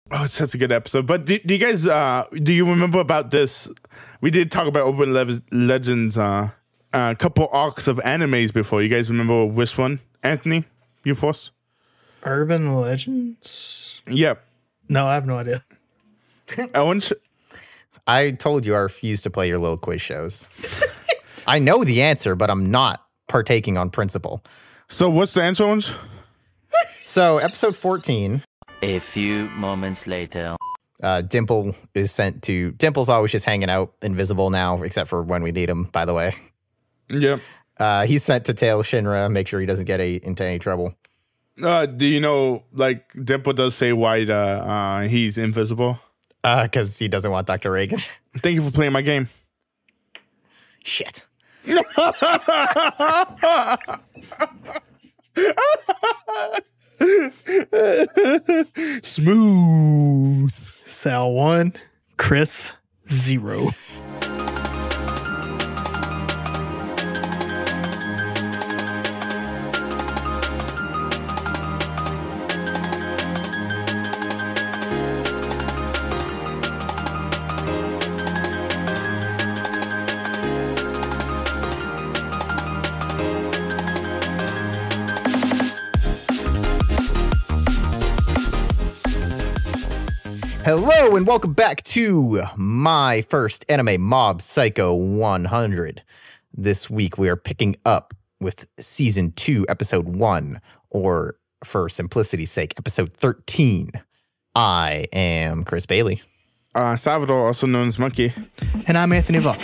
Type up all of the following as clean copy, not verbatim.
Oh, it's such a good episode. But do you guys do you remember about this? We did talk about Urban Legends a couple arcs of animes before. You guys remember which one? Anthony, you first? Urban Legends? Yep. No, I have no idea. Owens? I told you I refuse to play your little quiz shows. I know the answer, but I'm not partaking on principle. So what's the answer, Owens? So episode 14. A few moments later. Dimple is sent to... Dimple's always just hanging out, invisible now, except for when we need him, by the way. Yep. He's sent to tail Shinra, make sure he doesn't get into any trouble. Do you know, like, Dimple does say why he's invisible? Because he doesn't want Dr. Reagan. Thank you for playing my game. Shit. Smooth. Sal 1, Chris 0. Hello and welcome back to My First Anime Mob Psycho 100. This week we are picking up with Season 2, Episode 1, or for simplicity's sake, Episode 13. I am Chris Bailey. Salvador, also known as Monkey. And I'm Anthony Vaughn.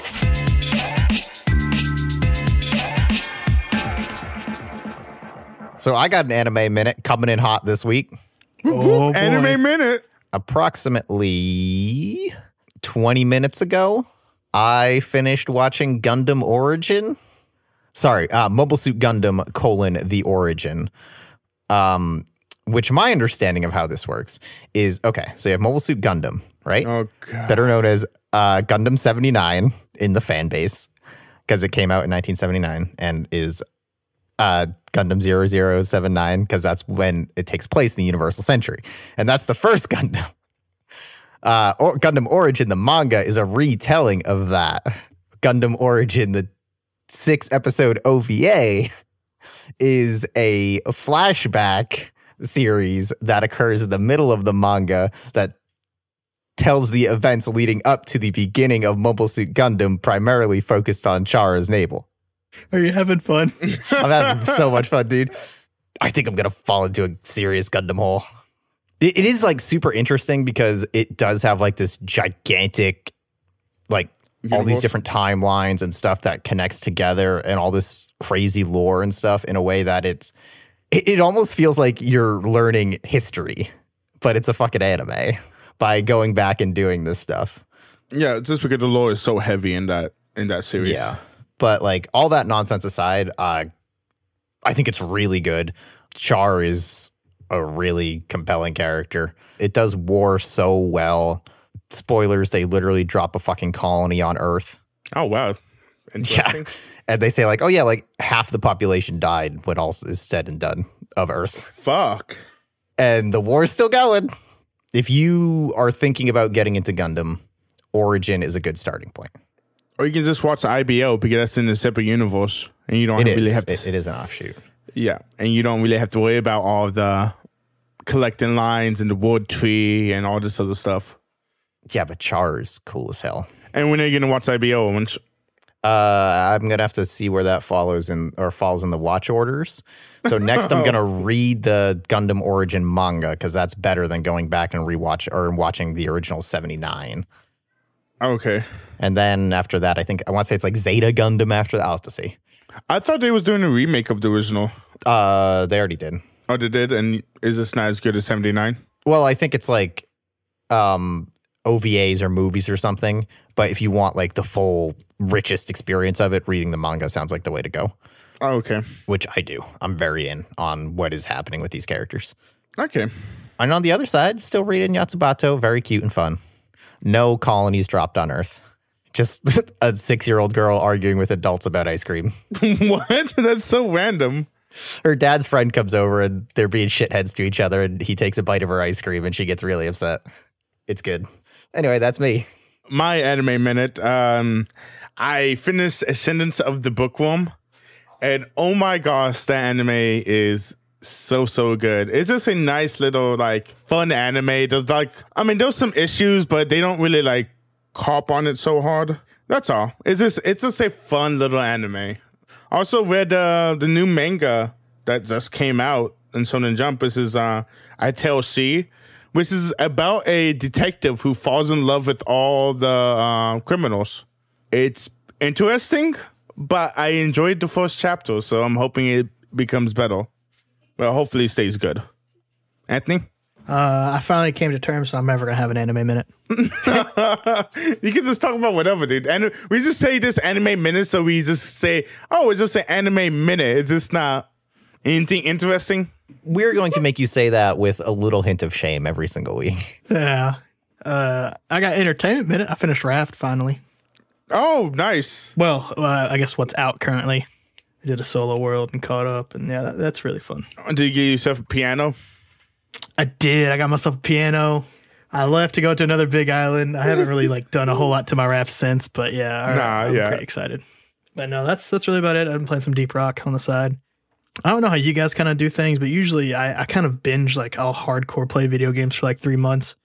So I got an anime minute coming in hot this week. Oh, Anime Minute. Approximately 20 minutes ago, I finished watching Gundam Origin. Sorry, Mobile Suit Gundam: The Origin. Which my understanding of how this works is, okay, so you have Mobile Suit Gundam, right? Oh, God. Better known as Gundam 79 in the fan base, because it came out in 1979 and is Gundam 0079, because that's when it takes place in the Universal Century. And that's the first Gundam. Gundam Origin, the manga, is a retelling of that. Gundam Origin, the 6-episode OVA, is a flashback series that occurs in the middle of the manga that tells the events leading up to the beginning of Mobile Suit Gundam, primarily focused on Chara's navel. Are you having fun? I'm having so much fun, dude. I think I'm going to fall into a serious Gundam hole. It is like super interesting because it does have like this gigantic, like all these different timelines and stuff that connects together and all this crazy lore and stuff in a way that it almost feels like you're learning history, but it's a fucking anime by going back and doing this stuff. Yeah, just because the lore is so heavy in that series. Yeah. But like all that nonsense aside, I think it's really good. Char is a really compelling character. It does war so well. Spoilers, they literally drop a fucking colony on Earth. Oh, wow. Interesting. Yeah. And they say like, oh yeah, like half the population died when all is said and done of Earth. Fuck. And the war is still going. If you are thinking about getting into Gundam, Origin is a good starting point. Or you can just watch the IBO because that's in the separate universe, and you don't really have to. It is an offshoot. Yeah, and you don't really have to worry about all of the collecting lines and the wood tree and all this other stuff. Yeah, but Char is cool as hell. And when are you gonna watch IBO? I'm gonna have to see where that falls in the watch orders. So next, I'm gonna read the Gundam Origin manga because that's better than going back and watching the original 79. Okay. And then after that, I want to say it's like Zeta Gundam after that. I'll have to see. I thought they was doing a remake of the original. They already did. Oh, they did? And is this not as good as 79? Well, I think it's like OVAs or movies or something. But if you want like the full richest experience of it, reading the manga sounds like the way to go. Oh, okay. Which I do. I'm very in on what is happening with these characters. Okay. And on the other side, still reading Yatsubato. Very cute and fun. No colonies dropped on Earth. Just a 6-year-old girl arguing with adults about ice cream. What? That's so random. Her dad's friend comes over and they're being shitheads to each other, and he takes a bite of her ice cream and she gets really upset. It's good. Anyway, that's me. My anime minute. I finished Ascendance of the Bookworm, and oh my gosh, that anime is so good. It's just a nice little like fun anime. There's some issues, but they don't really like cop on it so hard. That's all. It's just a fun little anime. Also read the new manga that just came out in Shonen Jump. This is I Tell C, which is about a detective who falls in love with all the criminals. It's interesting, but I enjoyed the first chapter, so I'm hoping it becomes better. Well, hopefully it stays good. Anthony? I finally came to terms, so I'm never going to have an anime minute. You can just talk about whatever, dude. And we just say this anime minute, so we just say, oh, it's just an anime minute. It's just not anything interesting. We're going to make you say that with a little hint of shame every single week. Yeah. I got entertainment minute. I finished Raft finally. Oh, nice. Well, I guess what's out currently. I did a solo world and caught up, and yeah, that's really fun. Did you get yourself a piano? I did. I got myself a piano. I left to go to another big island. I haven't really done a whole lot to my Raft since, but yeah, I'm pretty excited. But no, that's really about it. I've been playing some Deep Rock on the side. I don't know how you guys kind of do things, but usually I kind of binge I'll hardcore play video games for 3 months.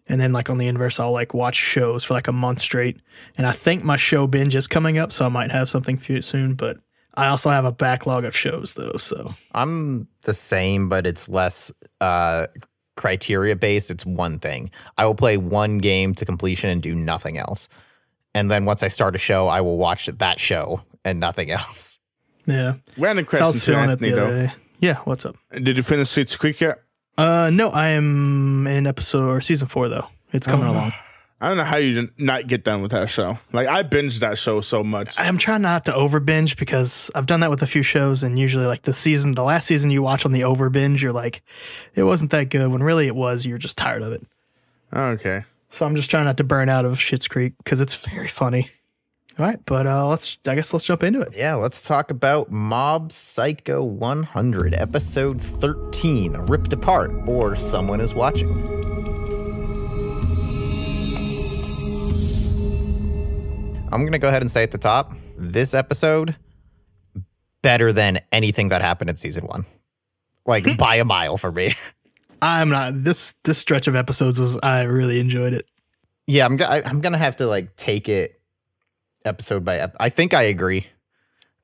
And then on the inverse, I'll watch shows for a month straight. And I think my show binge is coming up, so I might have something for you soon. But I also have a backlog of shows though. So I'm the same, but it's less criteria based. It's one thing. I will play one game to completion and do nothing else. And then once I start a show, I will watch that show and nothing else. Yeah. Random So I was question to feeling it Anthony, the though. other day. Yeah, what's up? Did you finish Schitt's Creek yet? No, I am in season 4 though. It's coming along. I don't know how you did not get done with that show. I binged that show so much. I'm trying not to over binge because I've done that with a few shows, and usually the last season you watch on the over binge, you're like, it wasn't that good, when really it was. You're just tired of it. Okay. So I'm just trying not to burn out of Schitt's Creek because it's very funny. All right, but let's jump into it. Yeah, let's talk about Mob Psycho 100, episode 13, Ripped Apart, or Someone is Watching. I'm going to go ahead and say at the top, this episode, better than anything that happened in season 1. By a mile for me. I'm not, this stretch of episodes I really enjoyed it. Yeah, I'm going to have to take it episode by episode. I think I agree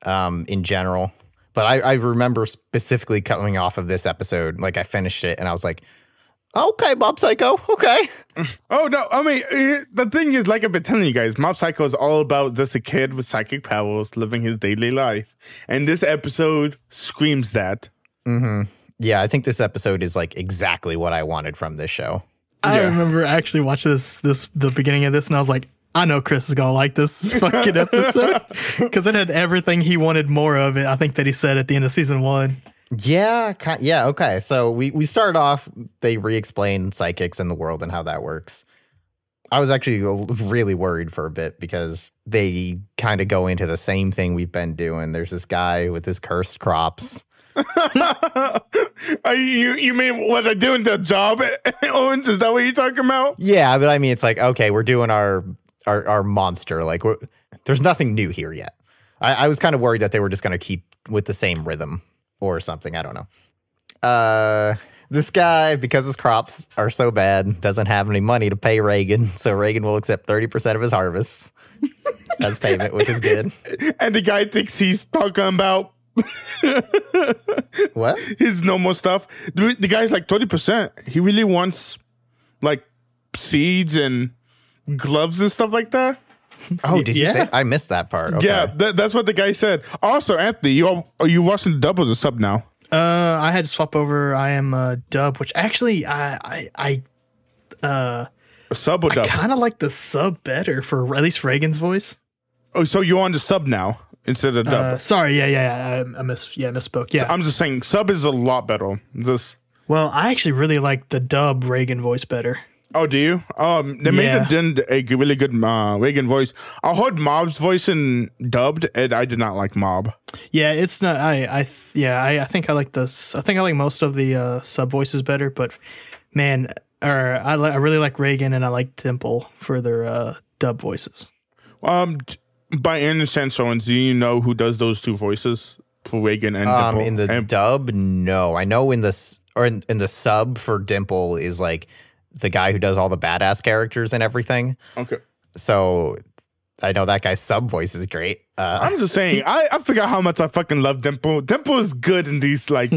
in general, but I remember specifically coming off of this episode, I finished it and I was like, okay, Mob Psycho, okay. Oh, no, the thing is, I've been telling you guys, Mob Psycho is all about just a kid with psychic powers living his daily life. And this episode screams that. Mm-hmm. Yeah, I think this episode is exactly what I wanted from this show. I remember actually watching the beginning of this, and I was like, I know Chris is going to like this fucking episode because it had everything he wanted more of it. I think that he said at the end of season 1. Yeah. Yeah. Okay. So we start off, they re-explain psychics in the world and how that works. I was actually really worried for a bit because they kind of go into the same thing we've been doing. There's this guy with his cursed crops. You mean what they're doing the job, Owens? Is that what you're talking about? Yeah, but it's okay, we're doing our monster. There's nothing new here yet. I was kind of worried that they were just going to keep with the same rhythm or something. I don't know. This guy, because his crops are so bad, doesn't have any money to pay Reagan, so Reagan will accept 30% of his harvest as payment, which is good. And the guy thinks he's talking about what? His normal stuff. The guy's 30%. He really wants seeds and gloves and stuff like that. Oh, did you say? I missed that part. Okay. Yeah, that's what the guy said. Also, Anthony, are you watching the dub or the sub now? I had to swap over. I am dub, which actually I sub or dub? I kind of like the sub better for at least Reagan's voice. Oh, so you're on the sub now instead of dub? Sorry, yeah, I misspoke. Yeah, So I'm just saying sub is a lot better. Well, I actually really like the dub Reagan voice better. Oh, do you? They made a really good Reagan voice. I heard Mob's voice in dubbed, and I did not like Mob. Yeah, it's not. I think I like this. I think I like most of the sub voices better. But man, I really like Reagan, and I like Dimple for their dub voices. By any sense, Owens, do you know who does those two voices for Reagan and Dimple? In the dub, no. I know in the sub for Dimple is like the guy who does all the badass characters and everything. Okay. So I know that guy's sub voice is great. I'm just saying, I forgot how much I fucking love Dimple. Dimple is good in these, like...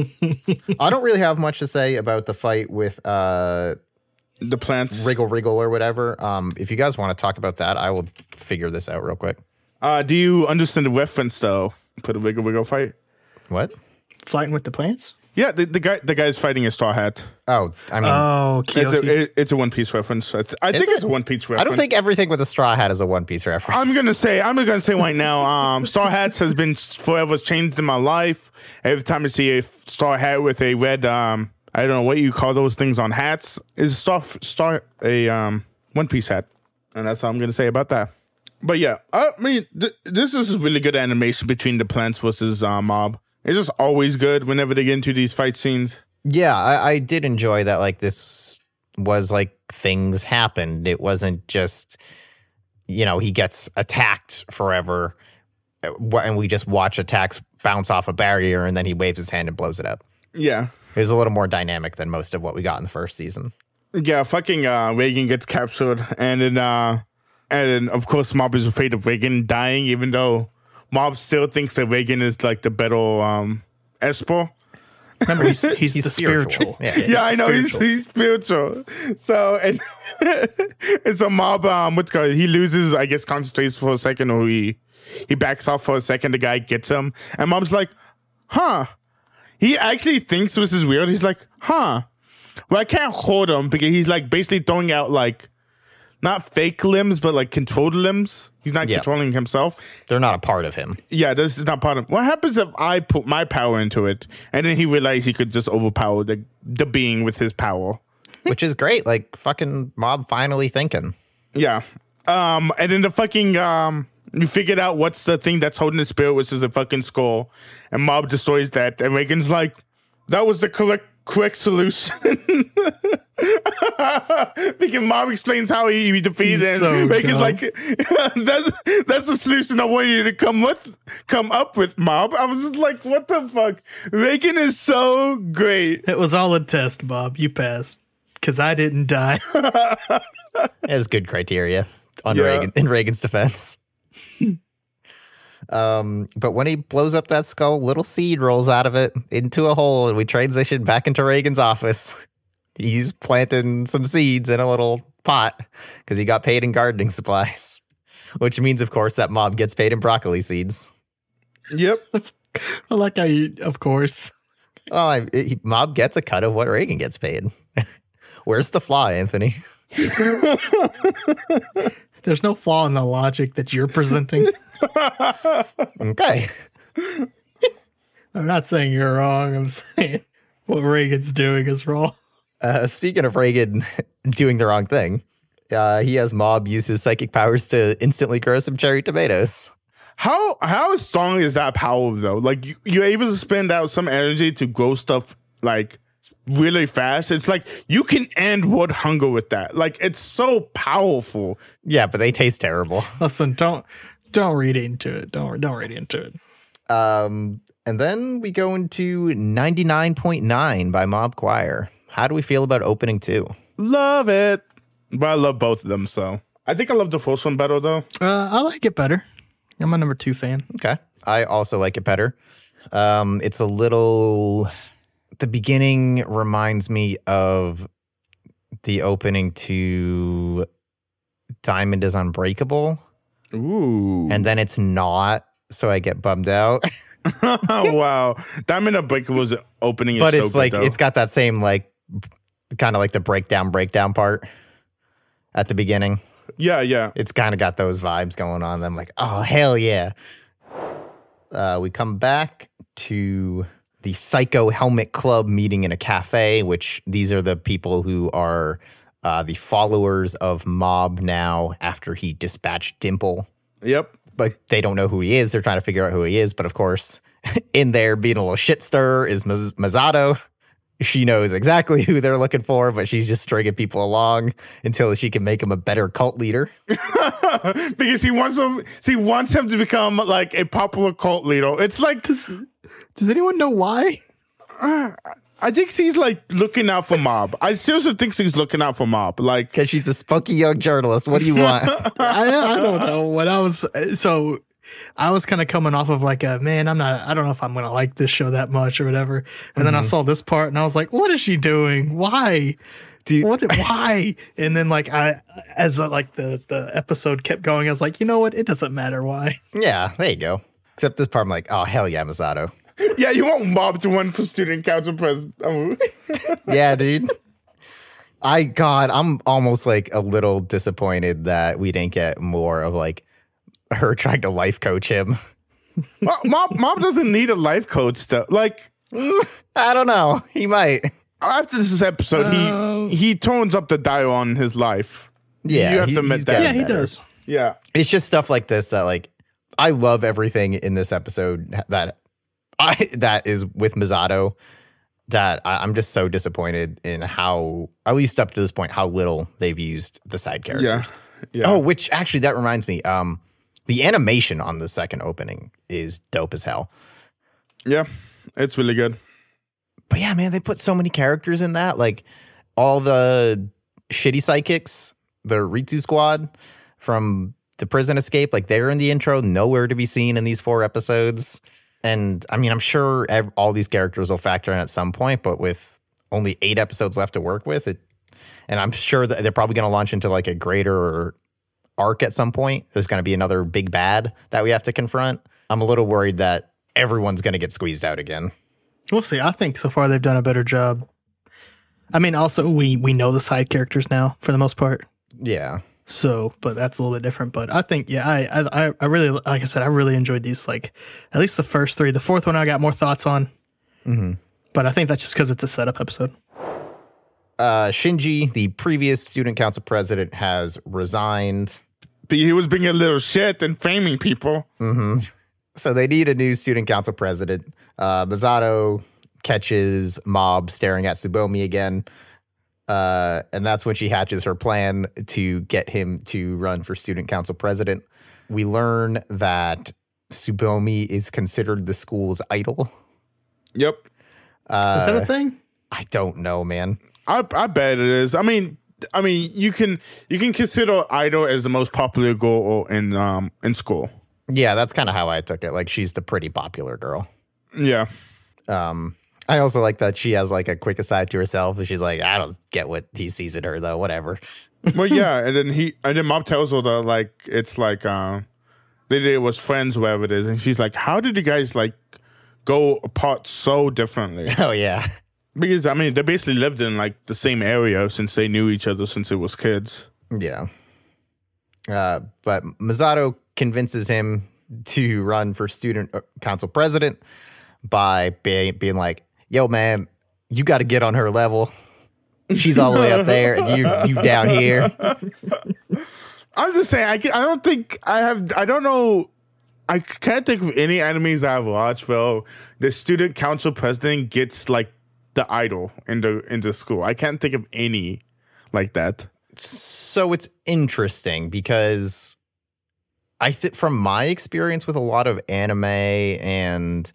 I don't really have much to say about the fight with the plants. Wriggle or whatever. If you guys want to talk about that, I will figure this out real quick. Do you understand the reference, though, for the Wiggle fight? What? Fighting with the plants? Yeah, the guy's fighting a Straw Hat. Oh, I mean, it's a One Piece reference. I think it's a One Piece reference. I don't think everything with a Straw Hat is a One Piece reference. I'm gonna say right now. Straw Hats has been forever changed in my life. Every time I see a Straw Hat with a red, I don't know what you call those things on hats, is a One Piece hat, and that's all I'm gonna say about that. But yeah, I mean, this is really good animation between the plants versus Mob. It's just always good whenever they get into these fight scenes. Yeah, I did enjoy that. Like, this was like things happened. It wasn't just, he gets attacked forever and we just watch attacks bounce off a barrier and then he waves his hand and blows it up. Yeah. It was a little more dynamic than most of what we got in the first season. Yeah, fucking Reagan gets captured and then of course Mob is afraid of Reagan dying, even though Mob still thinks that Reagan is like the better Esper. Remember, he's the spiritual. Yeah, I know he's spiritual. So and so Mob, he loses, I guess, concentration for a second, or he backs off for a second. The guy gets him, and Mob's like, "Huh." He actually thinks this is weird. He's like, "Huh." Well, I can't hold him because he's like basically throwing out like not fake limbs, but like controlled limbs. He's not controlling himself. They're not a part of him. Yeah, this is not part of him. What happens if I put my power into it, and then he realized he could just overpower the being with his power? Which is great. Like, fucking Mob finally thinking. Yeah. And then the fucking, you figured out what's the thing that's holding the spirit, which is a fucking skull. And Mob destroys that. And Reagan's like, that was the correct solution. Because Mob explains how he defeats it. So Reagan's like, that's the solution I want you to come up with, Mob. I was just like, what the fuck? Reagan is so great. It was all a test, Mob. You passed. Because I didn't die. It was good criteria on Reagan, in Reagan's defense. But when he blows up that skull, little seed rolls out of it into a hole, and we transition back into Reagan's office. He's planting some seeds in a little pot because he got paid in gardening supplies, which means, of course, that Mob gets paid in broccoli seeds. Yep. I like how of course. Oh, Mob gets a cut of what Reagan gets paid. Where's the flaw, Anthony? There's no flaw in the logic that you're presenting. Okay. I'm not saying you're wrong. I'm saying what Reagan's doing is wrong. Speaking of Reagan doing the wrong thing, he has Mob use his psychic powers to instantly grow some cherry tomatoes. How strong is that power, though? Like, you're able to spend out some energy to grow stuff, like, really fast. It's like you can end world hunger with that. Like, it's so powerful. Yeah, but they taste terrible. Listen, don't read into it. Don't read into it. And then we go into 99.9 by Mob Choir. How do we feel about opening 2? Love it. But I love both of them, so I think I love the first one better, though. I like it better. I'm a number 2 fan. Okay. I also like it better. It's a little... The beginning reminds me of the opening to Diamond is Unbreakable. Ooh. And then it's not, so I get bummed out. Oh, wow. Diamond Unbreakable's opening is but so it's good, like, though. it's got that same, like, kind of like the breakdown part at the beginning. Yeah. It's kind of got those vibes going on. I'm like, oh, hell yeah. We come back to the Psycho Helmet Club meeting in a cafe, which these are the people who are the followers of Mob now after he dispatched Dimple. Yep. But they don't know who he is. They're trying to figure out who he is. But of course, in there being a little shit stir is Misato. She knows exactly who they're looking for, but she's just stringing people along until she can make him a better cult leader. Because she wants him to become like a popular cult leader. It's like, does anyone know why? I think she's like looking out for Mob. I seriously think she's looking out for Mob. Like, because she's a spunky young journalist. What do you want? I don't know. I was kind of coming off of like I don't know if I'm going to like this show that much or whatever. And then I saw this part and I was like, what is she doing? Why? Why? And then like as the episode kept going, I was like, you know what? It doesn't matter why. Yeah, there you go. Except this part, I'm like, oh, hell yeah, Misato. Yeah, you want Mob to run for student council president. Yeah, dude. I'm almost like a little disappointed that we didn't get more of like her trying to life coach him. Mob doesn't need a life coach though. Like, I don't know. He might. After this episode, he tones up the dial on his life. Yeah, you have to admit that. Yeah, he does. Yeah, it's just stuff like this that like I love everything in this episode that is with Misato. That I'm just so disappointed in how, at least up to this point, how little they've used the side characters. Yeah. Oh, which actually that reminds me. The animation on the second opening is dope as hell. Yeah, it's really good. But yeah, man, they put so many characters in that. Like all the shitty psychics, the Ritsu squad from the prison escape, like they're in the intro, nowhere to be seen in these 4 episodes. And I mean, I'm sure all these characters will factor in at some point, but with only 8 episodes left to work with, and I'm sure that they're probably going to launch into like a greater arc at some point. There's going to be another big bad that we have to confront. I'm a little worried that everyone's going to get squeezed out again. We'll see. I think so far they've done a better job. I mean, also we know the side characters now for the most part. Yeah. So, but that's a little bit different. But I think, yeah, I really, like I said, I really enjoyed these. Like at least the first 3. The 4th one I got more thoughts on. Mm-hmm. But I think that's just because it's a setup episode. Shinji, the previous student council president, has resigned. But he was being a little shit and faming people. Mm-hmm. So they need a new student council president. Misato catches Mob staring at Tsubomi again. And that's when she hatches her plan to get him to run for student council president. We learn that Tsubomi is considered the school's idol. Yep. Is that a thing? I don't know, man. I bet it is. I mean, you can consider Idol as the most popular girl in school. Yeah, that's kind of how I took it. Like she's the pretty popular girl. Yeah. I also like that she has like a quick aside to herself. She's like, I don't get what he sees in her though. Whatever. Well, yeah, and then Mob tells her that like it's like they was friends, whatever it is, and she's like, how did you guys like go apart so differently? Oh yeah. Because, I mean, they basically lived in, like, the same area since they knew each other since they was kids. Yeah. But Misato convinces him to run for student council president by being like, yo, man, you got to get on her level. She's all the way up there, and you down here. I was just saying, I don't think I don't know. I can't think of any animes I've watched where the student council president gets, like, the idol in the school. I can't think of any like that. So it's interesting because I think from my experience with a lot of anime and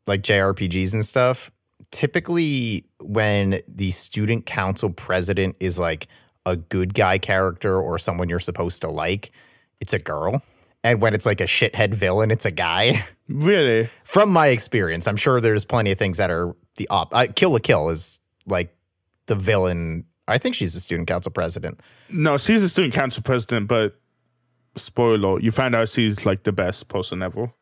like JRPGs and stuff, typically when the student council president is like a good guy character or someone you're supposed to like, it's a girl. And when it's like a shithead villain, it's a guy. Really? From my experience, I'm sure there's plenty of things that are the Kill la Kill is like the villain. I think she's the student council president. No, she's the student council president, but spoiler, you find out she's like the best person ever.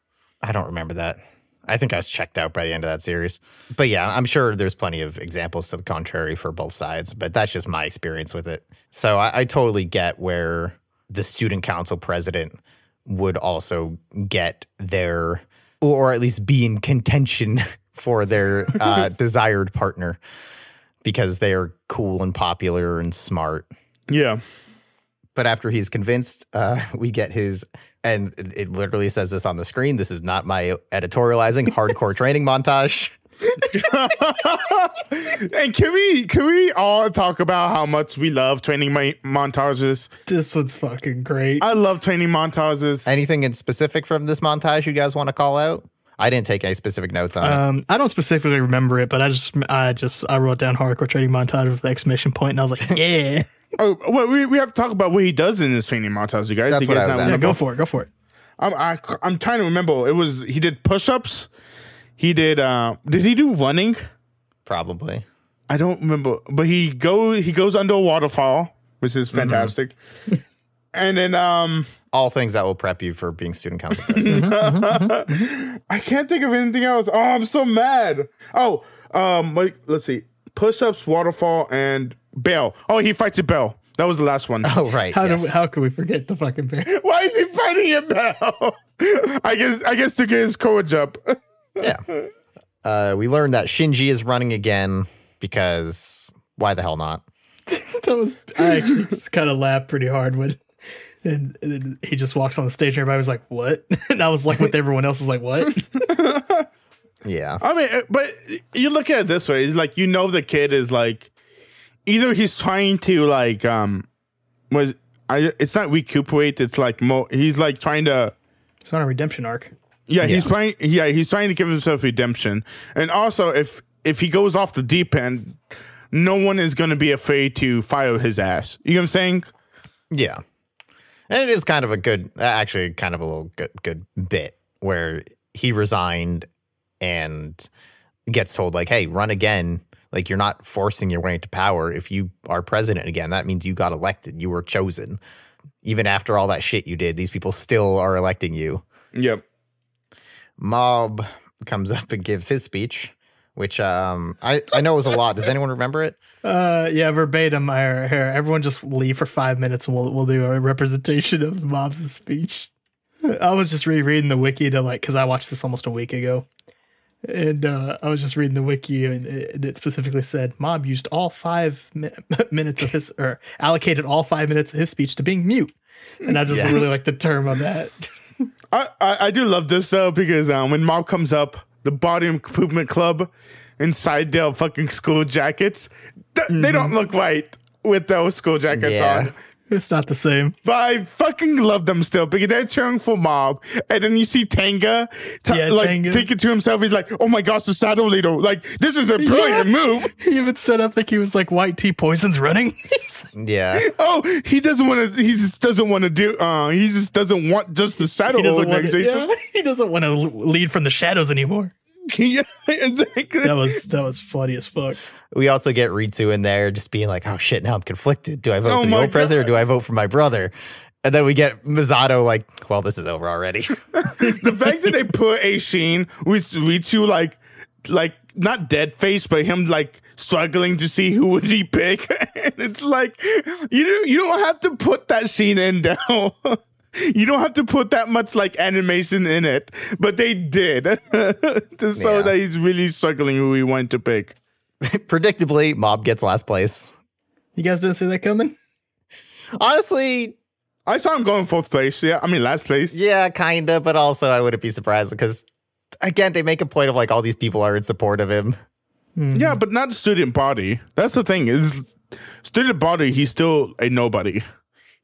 I don't remember that. I think I was checked out by the end of that series. But yeah, I'm sure there's plenty of examples to the contrary for both sides, but that's just my experience with it. So I totally get where the student council president would also get their, or at least be in contention for their desired partner. because they're cool and popular and smart. Yeah. But after he's convinced, we get his, and it literally says this on the screen. This is not my editorializing. Hardcore training montage. And can we all talk about how much we love training montages? This one's fucking great. I love training montages. Anything in specific from this montage you guys want to call out? I didn't take any specific notes on it. I don't specifically remember it, but I wrote down hardcore training montage with the exclamation point, and I was like, yeah. Oh, well, we have to talk about what he does in this training montage, you guys. That's you guys what I was asking. Yeah, go for it. I'm trying to remember. He did push-ups. He did he do running? Probably. I don't remember, but he goes under a waterfall, which is fantastic. And then all things that will prep you for being student council president. I can't think of anything else. Oh, I'm so mad. Oh, let's see. Push-ups, waterfall, and Bell. Oh, he fights a Bell. That was the last one. Oh, right. How can we forget the fucking bear? Why is he fighting a Bell? I guess to get his courage up. Yeah. We learned that Shinji is running again because why the hell not? I actually just kind of laughed pretty hard when and then he just walks on the stage and everybody was like, what? And I was like, with everyone else was like, what? Yeah. I mean, but you look at it this way. It's like, the kid is like, either he's trying to like, it's not recuperate. It's like, he's like trying to. It's not a redemption arc. Yeah, he's trying to give himself redemption. And also, if he goes off the deep end, no one is going to be afraid to fire his ass. You know what I'm saying? Yeah. And it is kind of a good, actually kind of a little good bit where he resigned and gets told like, hey, run again. Like, you're not forcing your way into power. If you are president again, that means you got elected. You were chosen. Even after all that shit you did, these people still are electing you. Yep. Mob comes up and gives his speech, which I know was a lot. Does anyone remember it? Yeah, verbatim. Here, everyone just leave for 5 minutes and we'll do a representation of Mob's speech. I was just rereading the wiki because I watched this almost a week ago. And I was just reading the wiki and it specifically said Mob used all 5 minutes of his, or allocated all 5 minutes of his speech to being mute. And I just really like the term on that. I do love this though, because when Mob comes up, the Body Improvement Club inside their fucking school jackets, they don't look right with those school jackets on. It's not the same. But I fucking love them still because they're cheering for Mob. And then you see Tenga, Tenga. Take it to himself. He's like, oh my gosh, the Shadow Leader. Like, this is a brilliant move. He even set up like he was like White Tea Poison's running. Yeah. Oh, he just doesn't want just the Shadow organization. He doesn't want to lead from the shadows anymore. Yeah, exactly. That was funny as fuck. We also get Ritsu in there just being like, oh shit, now I'm conflicted. Do I vote for the old president or do I vote for my brother? And then we get Misato like, well, this is over already. The fact that they put Aishin with Ritsu like not dead face, but him like struggling to see who would he pick. And it's like, you don't have to put that scene in down. You don't have to put that much like animation in it, but they did to show that he's really struggling who he wanted to pick. Predictably, Mob gets last place. You guys didn't see that coming? Honestly, I saw him going fourth place. Yeah, I mean last place. Yeah, kinda, but also I wouldn't be surprised because again, they make a point of like all these people are in support of him. Yeah, but not student body. That's the thing is, student body. He's still a nobody.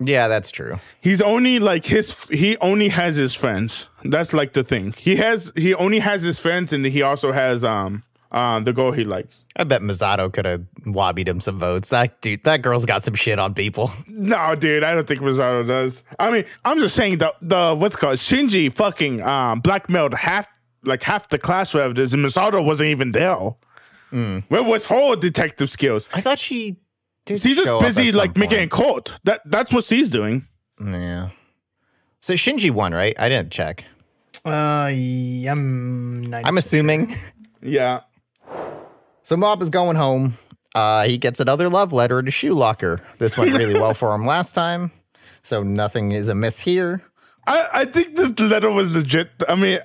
Yeah, that's true. He's only like he only has his friends. That's like the thing. He only has his friends, and he also has the girl he likes. I bet Misato could have lobbied him some votes. That girl's got some shit on people. No, dude, I don't think Misato does. I mean, I'm just saying the what's it called Shinji fucking blackmailed half the class revenants, and Misato wasn't even there. Where was her detective skills? I thought she. She's just busy like making a cult. That's what she's doing. Yeah. So Shinji won, right? I didn't check. I'm assuming. Yeah. So Mob is going home. He gets another love letter in his shoe locker. This went really well for him last time, so nothing is amiss here. I think this letter was legit. I mean,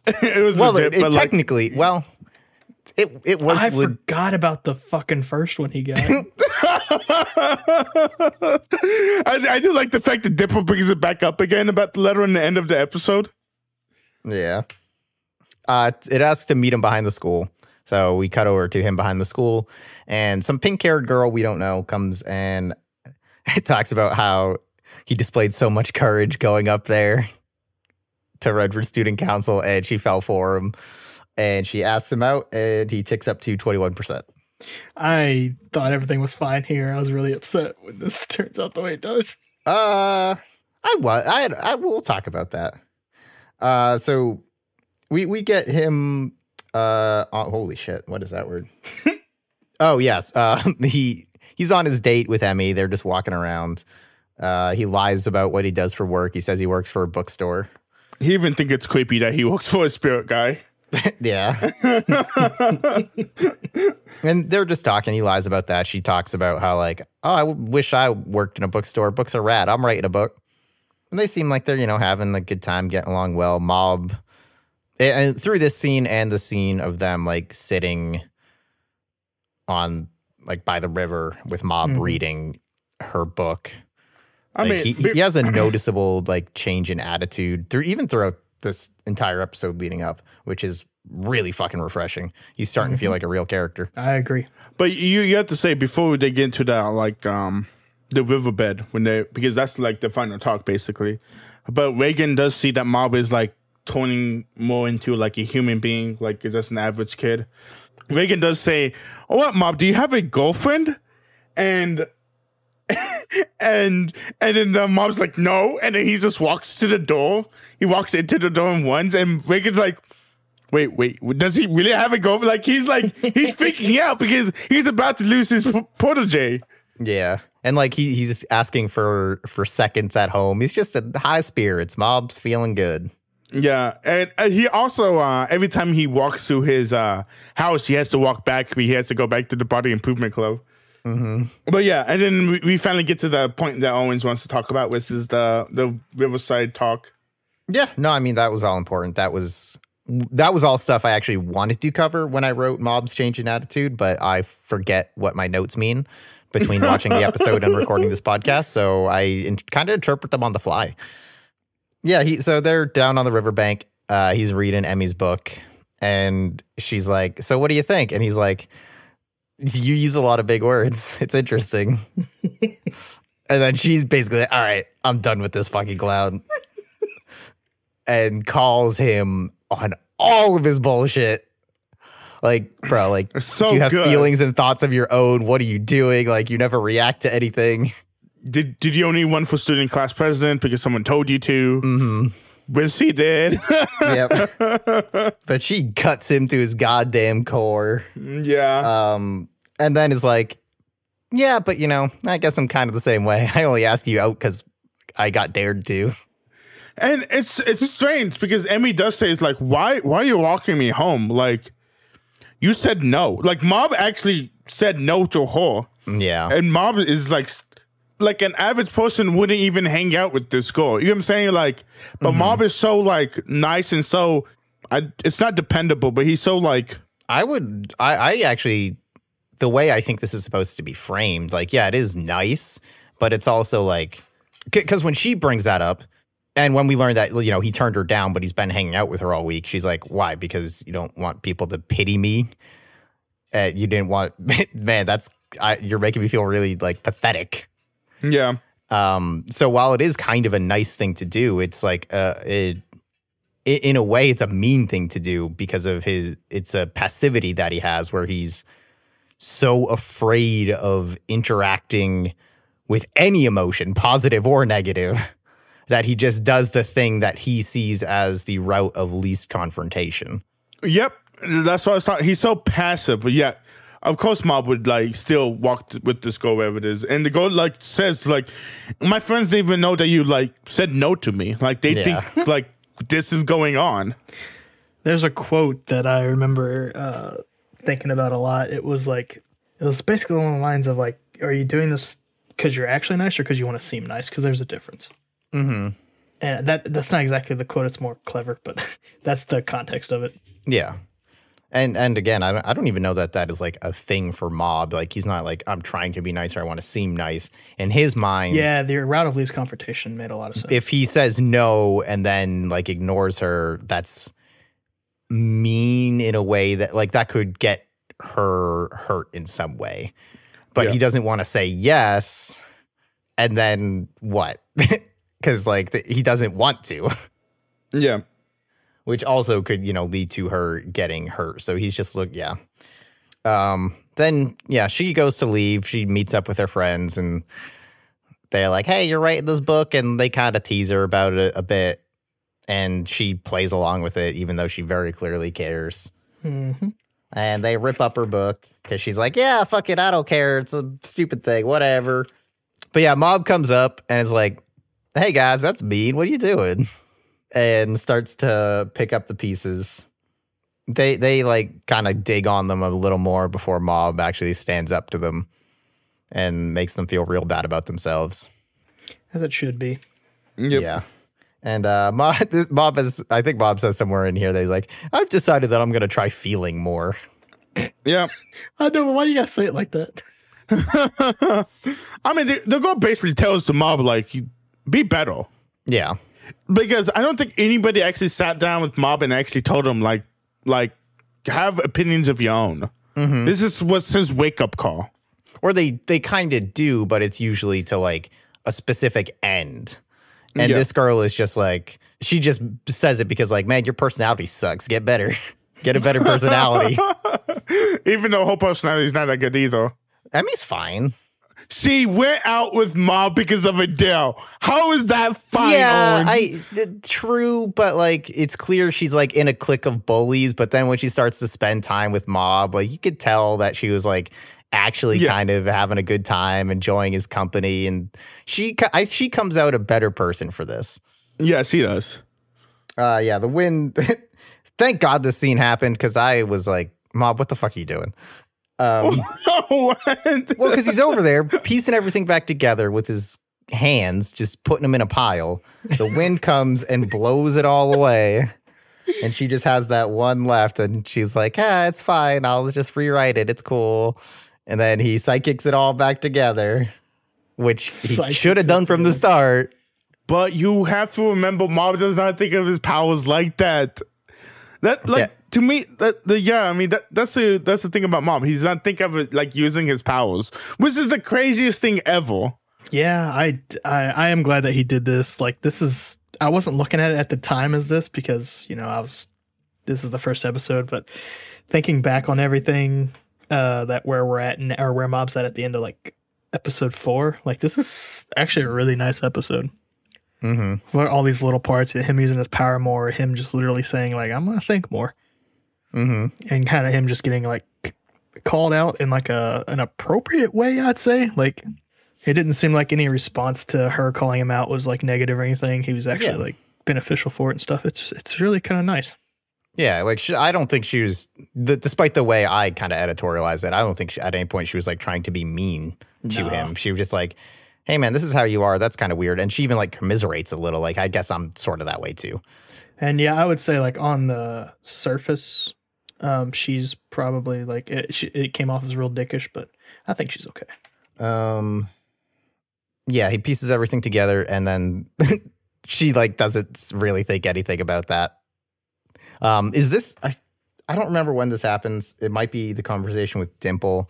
it was legit. Technically, It was. I forgot about the fucking first one he got. I do like the fact that Dipper brings it back up again about the letter in the end of the episode. Yeah. It asks to meet him behind the school. So we cut over to him behind the school, and some pink-haired girl we don't know comes and talks about how he displayed so much courage going up there to Redford Student Council, and she fell for him. And she asks him out, and he ticks up to 21%. I thought everything was fine here. I was really upset when this turns out the way it does. I will talk about that. So we get him. Holy shit! What is that word? Oh yes. He's on his date with Emmy. They're just walking around. He lies about what he does for work. He says he works for a bookstore. He even think it's creepy that he works for a spirit guy. Yeah. And they're just talking. He lies about that. She talks about how, like, oh, I wish I worked in a bookstore. Books are rad. I'm writing a book. And they seem like they're, having a good time, getting along well. Mob. And through this scene and the scene of them, like, sitting on, like, by the river with Mob reading her book. He has a noticeable, like, change in attitude throughout this entire episode leading up, which is really fucking refreshing. He's starting to feel like a real character. I agree. But you have to say, before they get into that, like, the riverbed, because that's like the final talk basically. But Reagan does see that Mob is like turning more into like a human being, like just an average kid. Reagan does say, "Oh, what, Mob? Do you have a girlfriend?" And then the Mob's like, "No," and then he just walks to the door. He walks into the door once, and Reagan's like, Wait, does he really have a girlfriend? Like he's freaking out because he's about to lose his protege. Yeah. And like he's asking for seconds at home. He's just in high spirits. Mob's feeling good. Yeah, and he also every time he walks through his house, he has to walk back. He has to go back to the Body Improvement Club. Mm-hmm. But yeah, and then we finally get to the point that Owens wants to talk about, which is the Riverside talk. Yeah, no, I mean that was all important. That was all stuff I actually wanted to cover when I wrote Mob's change in attitude, but I forget what my notes mean between watching the episode and recording this podcast, so I kind of interpret them on the fly. Yeah, so they're down on the riverbank. He's reading Emmy's book, and she's like, "So what do you think?" And he's like, "You use a lot of big words. It's interesting." And then she's basically like, "All right, I'm done with this fucking clown," and calls him on all of his bullshit. Like, bro, like, so you have good. Feelings and thoughts of your own. What are you doing? Like, you never react to anything. Did you only run for student class president because someone told you to? Mm-hmm. Which he did. Yep. But she cuts him to his goddamn core. Yeah. And then is like, yeah, but I guess I'm kind of the same way. I only asked you out because I got dared to. And it's strange because Emmy does say, it's like, why are you walking me home? Like, you said no. Like, Mob actually said no to her. Yeah. And Mob is like an average person wouldn't even hang out with this girl. You know what I'm saying? Like, but Mob is so like nice and so, it's not dependable, but he's so like. I actually, the way I think this is supposed to be framed, like, yeah, it is nice, but it's also like, because when she brings that up, and when we learned that, he turned her down, but he's been hanging out with her all week, she's like, why? Because you don't want people to pity me? You didn't want, man, you're making me feel really like pathetic. Yeah. So while it is kind of a nice thing to do, it's like, in a way, it's a mean thing to do because of it's a passivity that he has where he's so afraid of interacting with any emotion, positive or negative, that he just does the thing that he sees as the route of least confrontation. Yep. That's what I was talking. He's so passive, but yet, of course, Mob would like still walk with this girl wherever it is, and the girl like says like, "My friends didn't even know that you like said no to me. Like they think like this is going on." There's a quote that I remember thinking about a lot. It was basically along the lines of like, "Are you doing this because you're actually nice or because you want to seem nice?" Because there's a difference. Mm-hmm. And that's not exactly the quote. It's more clever, but that's the context of it. Yeah. And again, I don't even know that is like a thing for Mob. Like, he's not like, I'm trying to be nice or I want to seem nice. In his mind, yeah, the route of least confrontation made a lot of sense. If he says no and then like ignores her, that's mean in a way that like that could get her hurt in some way. But he doesn't want to say yes. And then what? Because like he doesn't want to. Yeah. Which also could, lead to her getting hurt. So he's just then, she goes to leave. She meets up with her friends and they're like, hey, you're writing this book. And they kind of tease her about it a bit. And she plays along with it, even though she very clearly cares. Mm-hmm. And they rip up her book because she's like, yeah, fuck it. I don't care. It's a stupid thing, whatever. But yeah, Mob comes up and is like, hey, guys, that's mean. What are you doing? And starts to pick up the pieces. They like kind of dig on them a little more before Mob actually stands up to them and makes them feel real bad about themselves. As it should be. Yep. Yeah. And Mob I think Mob says somewhere in here that he's like, I've decided that I'm going to try feeling more. Yeah. I know, but why do you guys say it like that? I mean, the girl basically tells the Mob, like, be better. Yeah. Because I don't think anybody actually sat down with Mob and actually told him, like have opinions of your own. Mm-hmm. This was his wake-up call. Or they kind of do, but it's usually to, like, a specific end. And this girl is just, like, she just says it because, like, man, your personality sucks. Get better. Get a better personality. Even though her personality is not that good either. Emmy's fine. She went out with Mob because of Adele. How is that fine? Yeah, true, but like it's clear she's like in a clique of bullies. But then when she starts to spend time with Mob, like you could tell that she was like actually kind of having a good time, enjoying his company, and she comes out a better person for this. Yeah, she does. The wind. Thank God this scene happened because I was like, Mob, what the fuck are you doing? Well, because he's over there piecing everything back together with his hands, just putting them in a pile. The wind comes and blows it all away. And she just has that one left. And she's like, it's fine. I'll just rewrite it. It's cool. And then he psychics it all back together, which he should have done from the start. But you have to remember, Mob does not think of his powers like that. To me, that's the thing about Mob. He does not think of it like using his powers, which is the craziest thing ever. Yeah, I am glad that he did this. Like, I wasn't looking at it at the time as this because, this is the first episode, but thinking back on everything where we're at or where Mob's at the end of like episode 4, like this is actually a really nice episode. Mm-hmm. Where all these little parts, him using his power more, him just literally saying like, I'm going to think more. Mm-hmm. And kind of him just getting like called out in like an appropriate way, I'd say. Like it didn't seem like any response to her calling him out was like negative or anything. He was actually like beneficial for it and stuff. It's really kind of nice. Yeah, like I don't think she was, despite the way I kind of editorialized it, I don't think at any point she was like trying to be mean to him. She was just like, hey man, this is how you are. That's kind of weird. And she even like commiserates a little. Like I guess I'm sort of that way too. And yeah, I would say like on the surface, she's probably like it came off as real dickish, but I think she's okay. Yeah, he pieces everything together, and then she like doesn't really think anything about that. Is this? I don't remember when this happens. It might be the conversation with Dimple,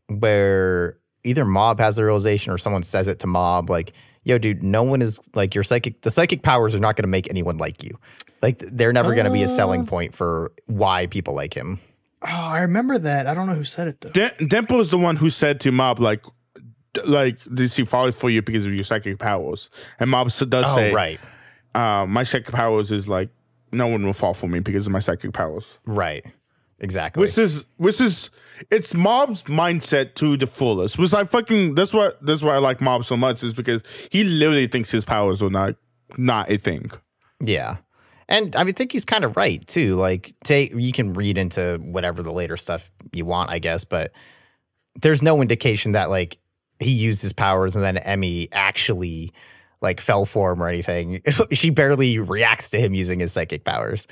where either Mob has the realization or someone says it to Mob, like, yo, dude, no one is like the psychic powers are not going to make anyone like you. Like they're never going to be a selling point for why people like him. Oh, I remember that. I don't know who said it though. Dimple is the one who said to Mob, like, did she fall for you because of your psychic powers? And Mob does say, right. My psychic powers is like, no one will fall for me because of my psychic powers. Right. Exactly. Which is it's Mob's mindset to the fullest. Which that's why I like Mob so much, is because he literally thinks his powers are not a thing. Yeah. And I think he's kind of right too. Like you can read into whatever the later stuff you want, I guess, but there's no indication that like he used his powers and then Emmy actually like fell for him or anything. She barely reacts to him using his psychic powers.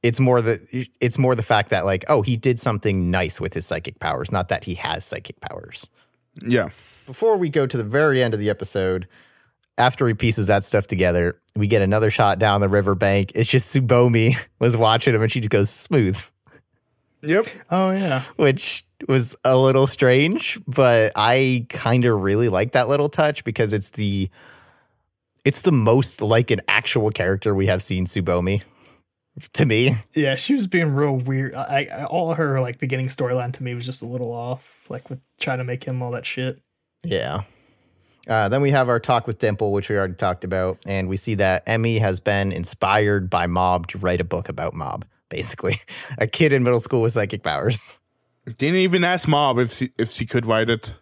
it's more the fact that like, oh, he did something nice with his psychic powers, not that he has psychic powers. Yeah. Before we go to the very end of the episode, after he pieces that stuff together, we get another shot down the riverbank. It's just Tsubomi was watching him, and she just goes smooth. Yep. Oh yeah. Which was a little strange, but I kind of really like that little touch because it's the most like an actual character we have seen Tsubomi. To me. Yeah, she was being real weird. All her like beginning storyline to me was just a little off, like with trying to make him all that shit. Yeah. Then we have our talk with Dimple, which we already talked about, and we see that Emmy has been inspired by Mob to write a book about Mob. Basically, a kid in middle school with psychic powers. Didn't even ask Mob if she could write it.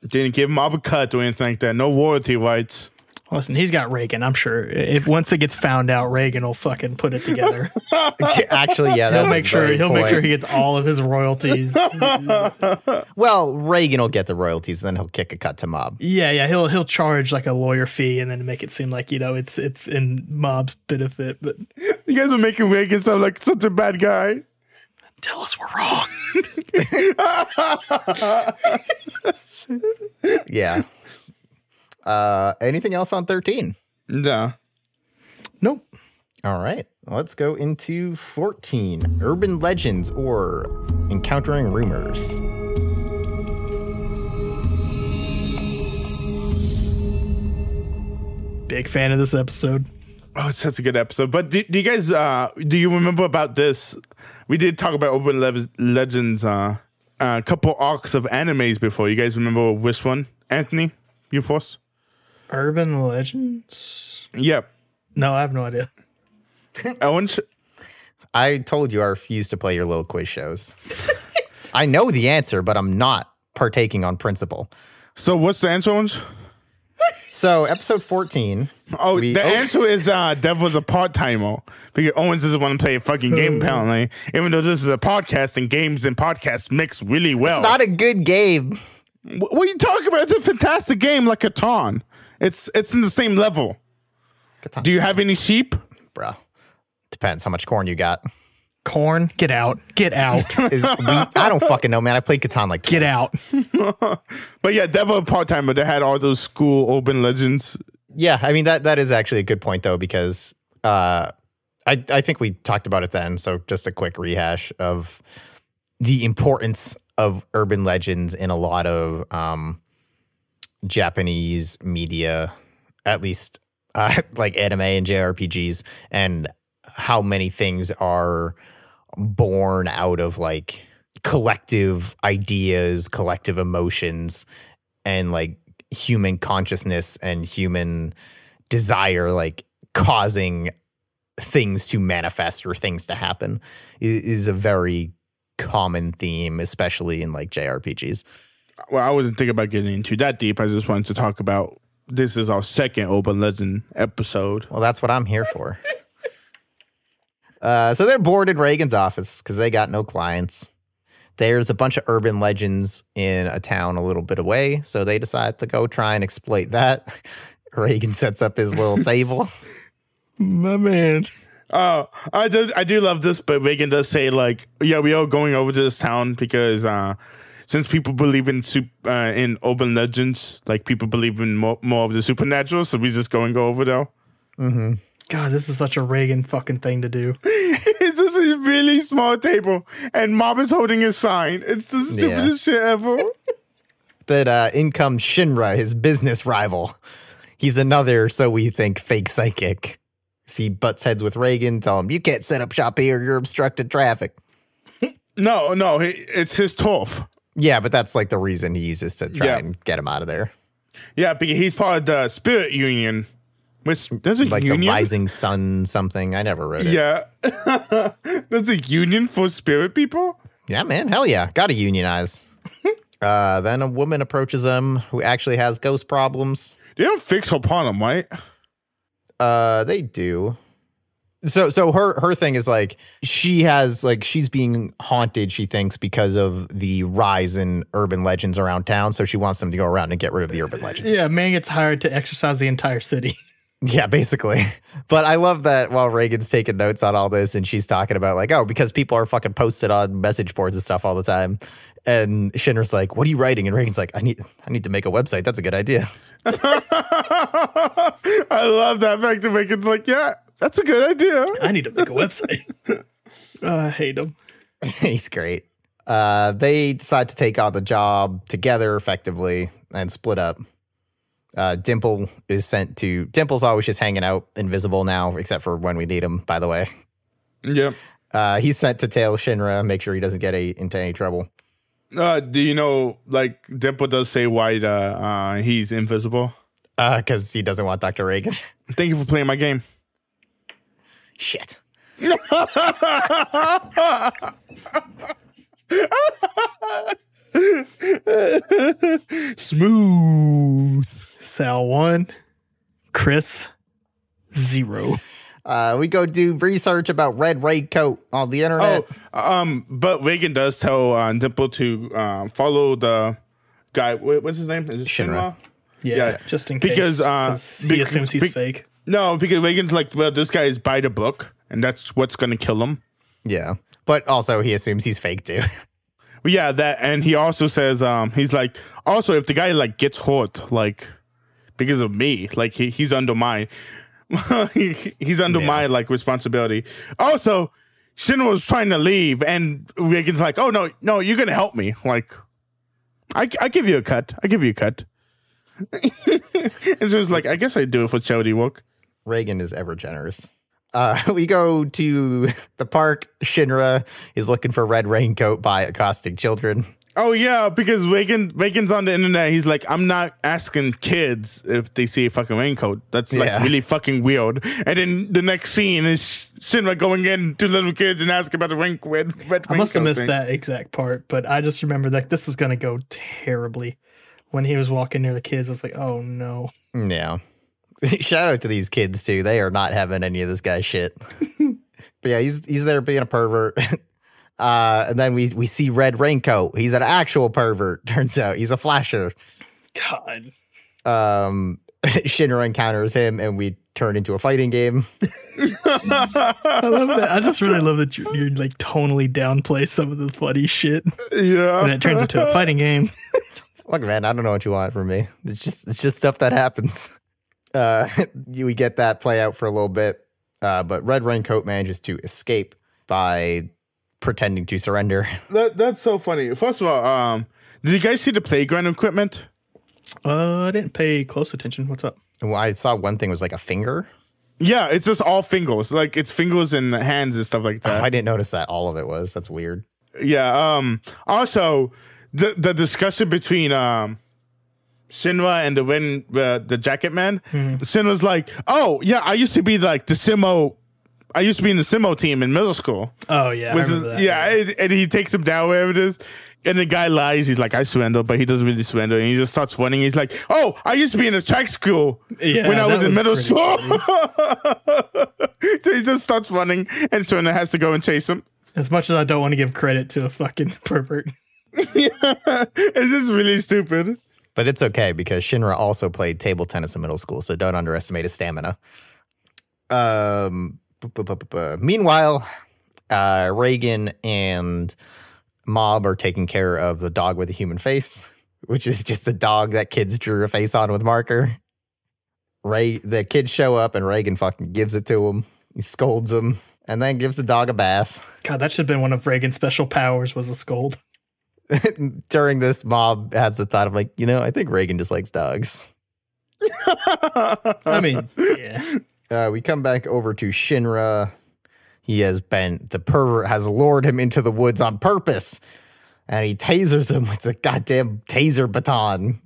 Didn't give Mob a cut or anything like that. No royalty rights. Listen, he's got Reagan. I'm sure if once it gets found out, Reagan will fucking put it together. Actually, yeah, he'll make sure he gets all of his royalties. Well, Reagan will get the royalties, and then he'll kick a cut to Mob. Yeah, he'll charge like a lawyer fee, and then make it seem like it's in Mob's benefit. But you guys are making Reagan sound like such a bad guy. Tell us we're wrong. Yeah. Anything else on 13? Nah. Nope. All right. Let's go into 14. Urban legends or encountering rumors. Big fan of this episode. Oh, it's such a good episode. But do you guys do you remember about this? We did talk about Urban Legends a couple arcs of animes before. You guys remember which one? Anthony, you first? Urban Legends? Yep. No, I have no idea. I told you I refuse to play your little quiz shows. I know the answer, but I'm not partaking on principle. So what's the answer, Owens? So episode 14. Oh, the answer is Dev was a part-timer. Because Owens doesn't want to play a fucking game, apparently. Even though this is a podcast and games and podcasts mix really well. It's not a good game. What are you talking about? It's a fantastic game like Catan. It's in the same level. Do you have any sheep? Bro, depends how much corn you got. Corn? Get out. Get out. I don't fucking know, man. I played Catan like Get out. But yeah, Devil part-timer that had all those school Urban Legends. Yeah, I mean, that is actually a good point, though, because I think we talked about it then. So just a quick rehash of the importance of urban legends in a lot of Japanese media, at least like anime and JRPGs, and how many things are born out of like collective ideas, collective emotions, and like human consciousness and human desire, like causing things to manifest or things to happen is a very common theme, especially in like JRPGs. Well, I wasn't thinking about getting into that deep. I just wanted to talk about this is our second Urban Legend episode. Well, that's what I'm here for. So they're bored at Reagan's office because they got no clients. There's a bunch of urban legends in a town a little bit away, so they decide to go try and exploit that. Reagan sets up his little table. My man. Oh, I do love this, but Reagan does say like, yeah, we are going over to this town because since people believe in urban legends, like people believe in more of the supernatural, so we just go over there. Mm-hmm. God, this is such a Reagan fucking thing to do. It's just a really small table, and Mob is holding a sign. It's the stupidest shit ever. That in comes Shinra, his business rival. He's another, so we think, fake psychic. He butts heads with Reagan, tell him, you can't set up shop here, you're obstructing traffic. No, it's his turf. Yeah, but that's like the reason he uses to try and get him out of there. Yeah, because he's part of the Spirit Union. Which, there's a like union? The Rising Sun something. I never wrote it. Yeah. There's a union for spirit people? Yeah, man. Hell yeah. Gotta unionize. Then a woman approaches him who actually has ghost problems. They don't fix her problem, right? They do. So her thing is like she's being haunted, she thinks, because of the rise in urban legends around town. So she wants them to go around and get rid of the urban legends. Yeah, man gets hired to exorcise the entire city. Yeah, basically. But I love that while Reagan's taking notes on all this and she's talking about like, oh, because people are fucking posted on message boards and stuff all the time. And Shinra's like, what are you writing? And Reagan's like, I need to make a website. That's a good idea. I love that fact that Reagan's like, yeah, that's a good idea. I need to make a website. I hate him. He's great. They decide to take on the job together effectively and split up. Dimple is sent to... Dimple's always just hanging out, invisible now, except for when we need him, by the way. Yep. He's sent to tail Shinra, make sure he doesn't get into any trouble. Do you know, like, Dimple does say why he's invisible? Because he doesn't want Dr. Reagan. Thank you for playing my game. Shit. Smooth. Sal 1, Chris 0. We go do research about Red Raincoat on the internet. But Reagan does tell Dimple to follow the guy. What's his name? Is it Shinra? Yeah, just in case. Because he assumes he's fake. No, because Reagan's like, well, this guy is by the book, and that's what's going to kill him. Yeah, but also he assumes he's fake too. Yeah, that, and he also says, he's like, also if the guy like gets hurt, like because of me, like he's under my, he's under my like responsibility. Also, Shinra was trying to leave, and Reagan's like, oh no, you're gonna help me. Like, I give you a cut. I give you a cut. And so it's like, I guess I do it for charity work. Reagan is ever generous. We go to the park. Shinra is looking for Red Raincoat by accosting children. Oh, yeah, because Reagan's on the internet. He's like, I'm not asking kids if they see a fucking raincoat. That's like really fucking weird. And then the next scene is Shinra going in to little kids and asking about the red raincoat. I must have missed that exact part, but I just remember that this is going to go terribly. When he was walking near the kids, I was like, oh, no. Yeah. Shout out to these kids, too. They are not having any of this guy's shit. But yeah, he's there being a pervert. And then we see Red Raincoat. He's an actual pervert, turns out. He's a flasher. God. Shinra encounters him, and we turn into a fighting game. I love that. I just really love that you're like tonally downplay some of the funny shit. Yeah. And it turns into a fighting game. Look, man, I don't know what you want from me. It's just stuff that happens. We get that play out for a little bit, but Red Raincoat manages to escape by pretending to surrender. That's so funny. First of all, did you guys see the playground equipment? I didn't pay close attention. What's up? Well, I saw one thing was like a finger. Yeah, it's just all fingers. Like it's fingers and hands and stuff like that. Oh, I didn't notice that all of it was. That's weird. Yeah. Also, the discussion between Shinra and the Jacket Man. Shinra's like, oh yeah, I used to be like the Simo. I used to be in the Simo team in middle school. Oh yeah, and he takes him down wherever it is. And the guy lies. He's like, I surrender, but he doesn't really surrender. And he just starts running. He's like, oh, I used to be in a track school when I was in middle school. So he just starts running, and Shinra has to go and chase him. As much as I don't want to give credit to a fucking pervert. Yeah, it's just really stupid. But it's okay because Shinra also played table tennis in middle school, so don't underestimate his stamina. Meanwhile, Reagan and Mob are taking care of the dog with a human face, which is just the dog that kids drew a face on with marker. The kids show up and Reagan fucking gives it to him. He scolds him and then gives the dog a bath. God, that should have been one of Reagan's special powers, was a scold. During this, Mob has the thought of like, I think Reagan just likes dogs. I mean, yeah. We come back over to Shinra. The pervert has lured him into the woods on purpose, and he tasers him with the goddamn taser baton.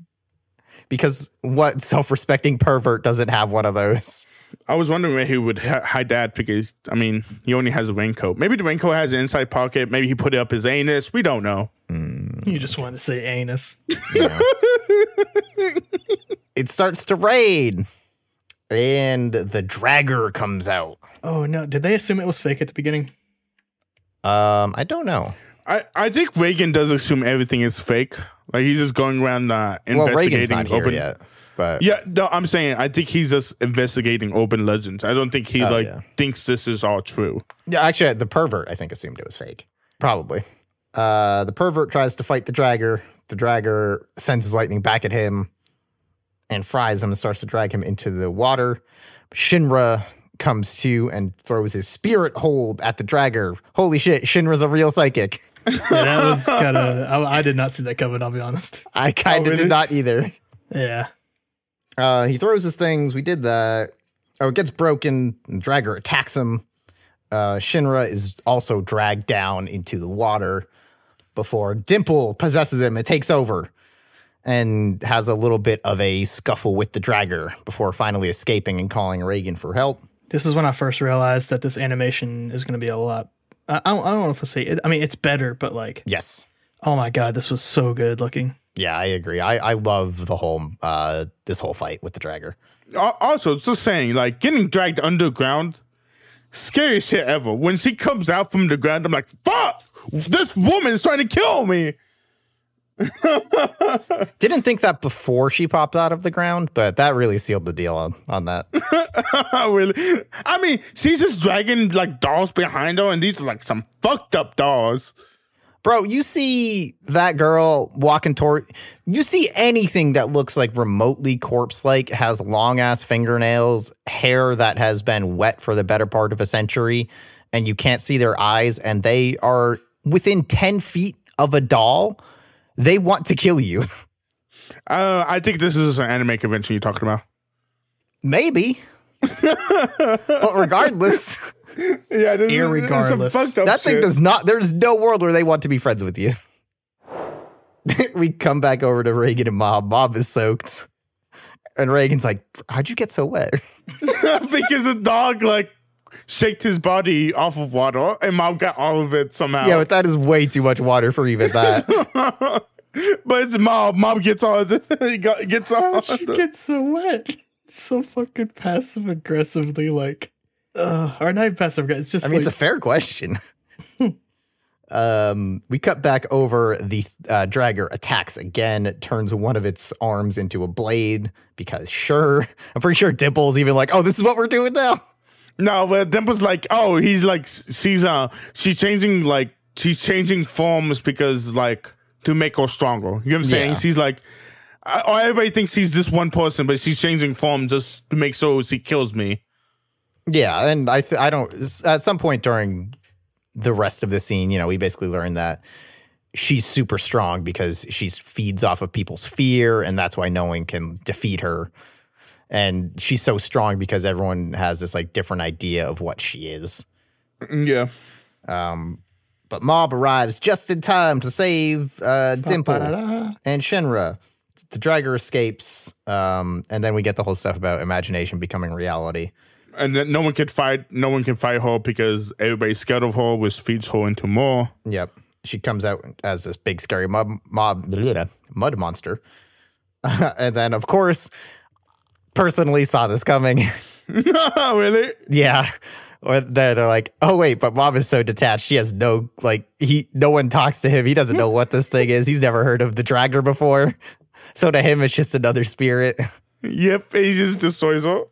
Because what self-respecting pervert doesn't have one of those? I was wondering where he would hide that because, he only has a raincoat. Maybe the raincoat has an inside pocket. Maybe he put it up his anus. We don't know. You just wanted to say anus. Yeah. It starts to rain, and the dragger comes out. Oh, no. Did they assume it was fake at the beginning? I don't know. I think Reagan does assume everything is fake. Like he's just going around investigating. Well, Reagan's not here yet. But yeah, no, I'm saying I think he's just investigating urban legends. I don't think he thinks this is all true. Yeah, actually, the pervert I think assumed it was fake. Probably. The pervert tries to fight the dragger. The dragger sends his lightning back at him and fries him and starts to drag him into the water. Shinra comes to and throws his spirit hold at the dragger. Holy shit, Shinra's a real psychic. Yeah, that was kind of... I did not see that coming, I'll be honest. I kind of did not either. Yeah. He throws his things. We did that. Oh, it gets broken. And dragger attacks him. Shinra is also dragged down into the water before Dimple possesses him and takes over and has a little bit of a scuffle with the dragger before finally escaping and calling Reagan for help. This is when I first realized that this animation is going to be a lot. I don't know if I'll say it. I mean, it's better, but like, yes. Oh my God, this was so good looking. Yeah, I agree. I love the whole this whole fight with the dragger. Also, just saying, like getting dragged underground, scariest shit ever. When she comes out from the ground, I'm like, fuck! This woman's trying to kill me. Didn't think that before she popped out of the ground, but that really sealed the deal on that. Really? I mean, she's just dragging like dolls behind her, and these are like some fucked up dolls. Bro, you see that girl walking toward... You see anything that looks like remotely corpse-like, has long-ass fingernails, hair that has been wet for the better part of a century, and you can't see their eyes, and they are within 10 feet of a doll, they want to kill you. I think this is an anime convention you're talking about. Maybe. But regardless... Yeah, irregardless. That thing does not, there's no world where they want to be friends with you. We come back over to Reagan and Mob. Mob is soaked. And Reagan's like, how'd you get so wet? Because the dog like shaked his body off of water and Mob got all of it somehow. Yeah, but that is way too much water for even that. But it's Mob. Mob gets all of it. He gets all She gets so wet. So fucking passive aggressively like... or not even passive aggressive. It's just I mean, it's a fair question. We cut back over. The dragger attacks again, turns one of its arms into a blade because sure. I'm pretty sure Dimple's even like, oh, this is what we're doing now. No, but Dimple's like, oh, he's like, she's changing forms because like to make her stronger. You know what I'm saying? Yeah. She's like, everybody thinks she's this one person, but she's changing form just to make sure she kills me. Yeah, and I don't. At some point during the rest of the scene, you know, we basically learn that she's super strong because she feeds off of people's fear, and that's why no one can defeat her. And she's so strong because everyone has this like different idea of what she is. Yeah. But Mob arrives just in time to save Dimple and Shinra. The dragger escapes, and then we get the whole stuff about imagination becoming reality. And then no one can fight her because everybody's scared of her, which feeds her into more. Yep. She comes out as this big scary mud monster. And then, of course, personally saw this coming. Really? Yeah. Or they're like, oh, wait, but Mom is so detached. She has no, like, no one talks to him. He doesn't know what this thing is. He's never heard of the dragger before. So to him, it's just another spirit. Yep. He just destroys her.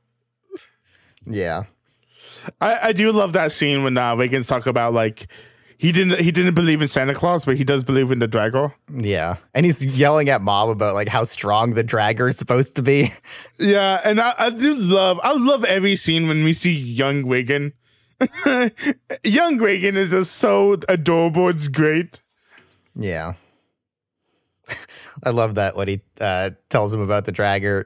Yeah. I do love that scene when Reagan's talk about like he didn't believe in Santa Claus, but he does believe in the dragger. Yeah. And he's yelling at Mom about like how strong the dragger is supposed to be. Yeah, and I love every scene when we see young Reagan. Young Reagan is just so adorable, it's great. Yeah. I love that when he tells him about the dragger.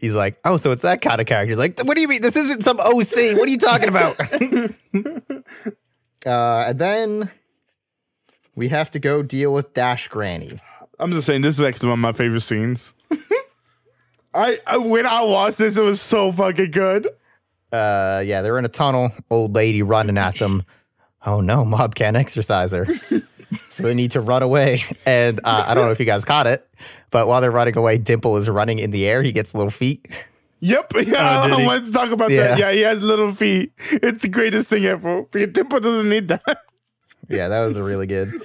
He's like, oh, so it's that kind of character. He's like, what do you mean? This isn't some OC. What are you talking about? And then we have to go deal with Dash Granny. I'm just saying, this is actually one of my favorite scenes. When I watched this, it was so fucking good. Yeah, they're in a tunnel. Old lady running at them. Oh no, Mob can't exercise her. So they need to run away. And I don't know if you guys caught it, but while they're running away, Dimple is running in the air. He gets little feet. Yep. Yeah, I wanted to talk about that. Yeah, he has little feet. It's the greatest thing ever. Dimple doesn't need that. Yeah, that was really good.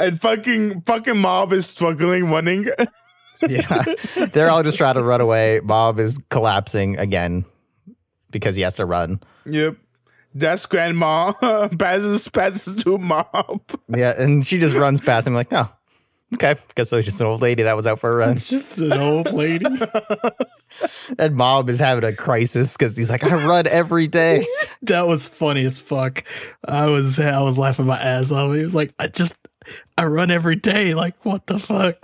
And fucking Mob is struggling running. Yeah. They're all just trying to run away. Mob is collapsing again because he has to run. Yep. That's Grandma passes to Mob. Yeah, and she just runs past him like, oh, okay. Guess so. Just an old lady that was out for a run. Just an old lady. And Mob is having a crisis because he's like, I run every day. That was funny as fuck. I was laughing my ass off. He was like, I run every day. Like, what the fuck?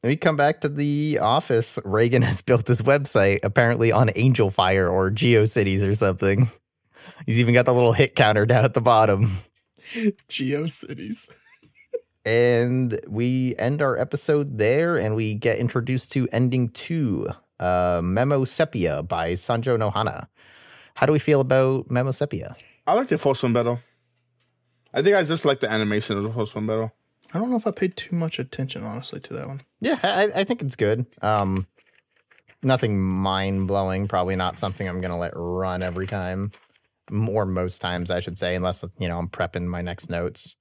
We come back to the office. Reagan has built this website apparently on Angel Fire or GeoCities or something. He's even got the little hit counter down at the bottom. GeoCities. And we end our episode there, and we get introduced to ending 2, Memo Sepia by Sanjo Nohana. How do we feel about Memo Sepia? I like the first one better. I think I just like the animation of the first one better. I don't know if I paid too much attention, honestly, to that one. Yeah, I think it's good. Nothing mind-blowing. Probably not something I'm going to let run every time. Or most times, I should say, unless, I'm prepping my next notes.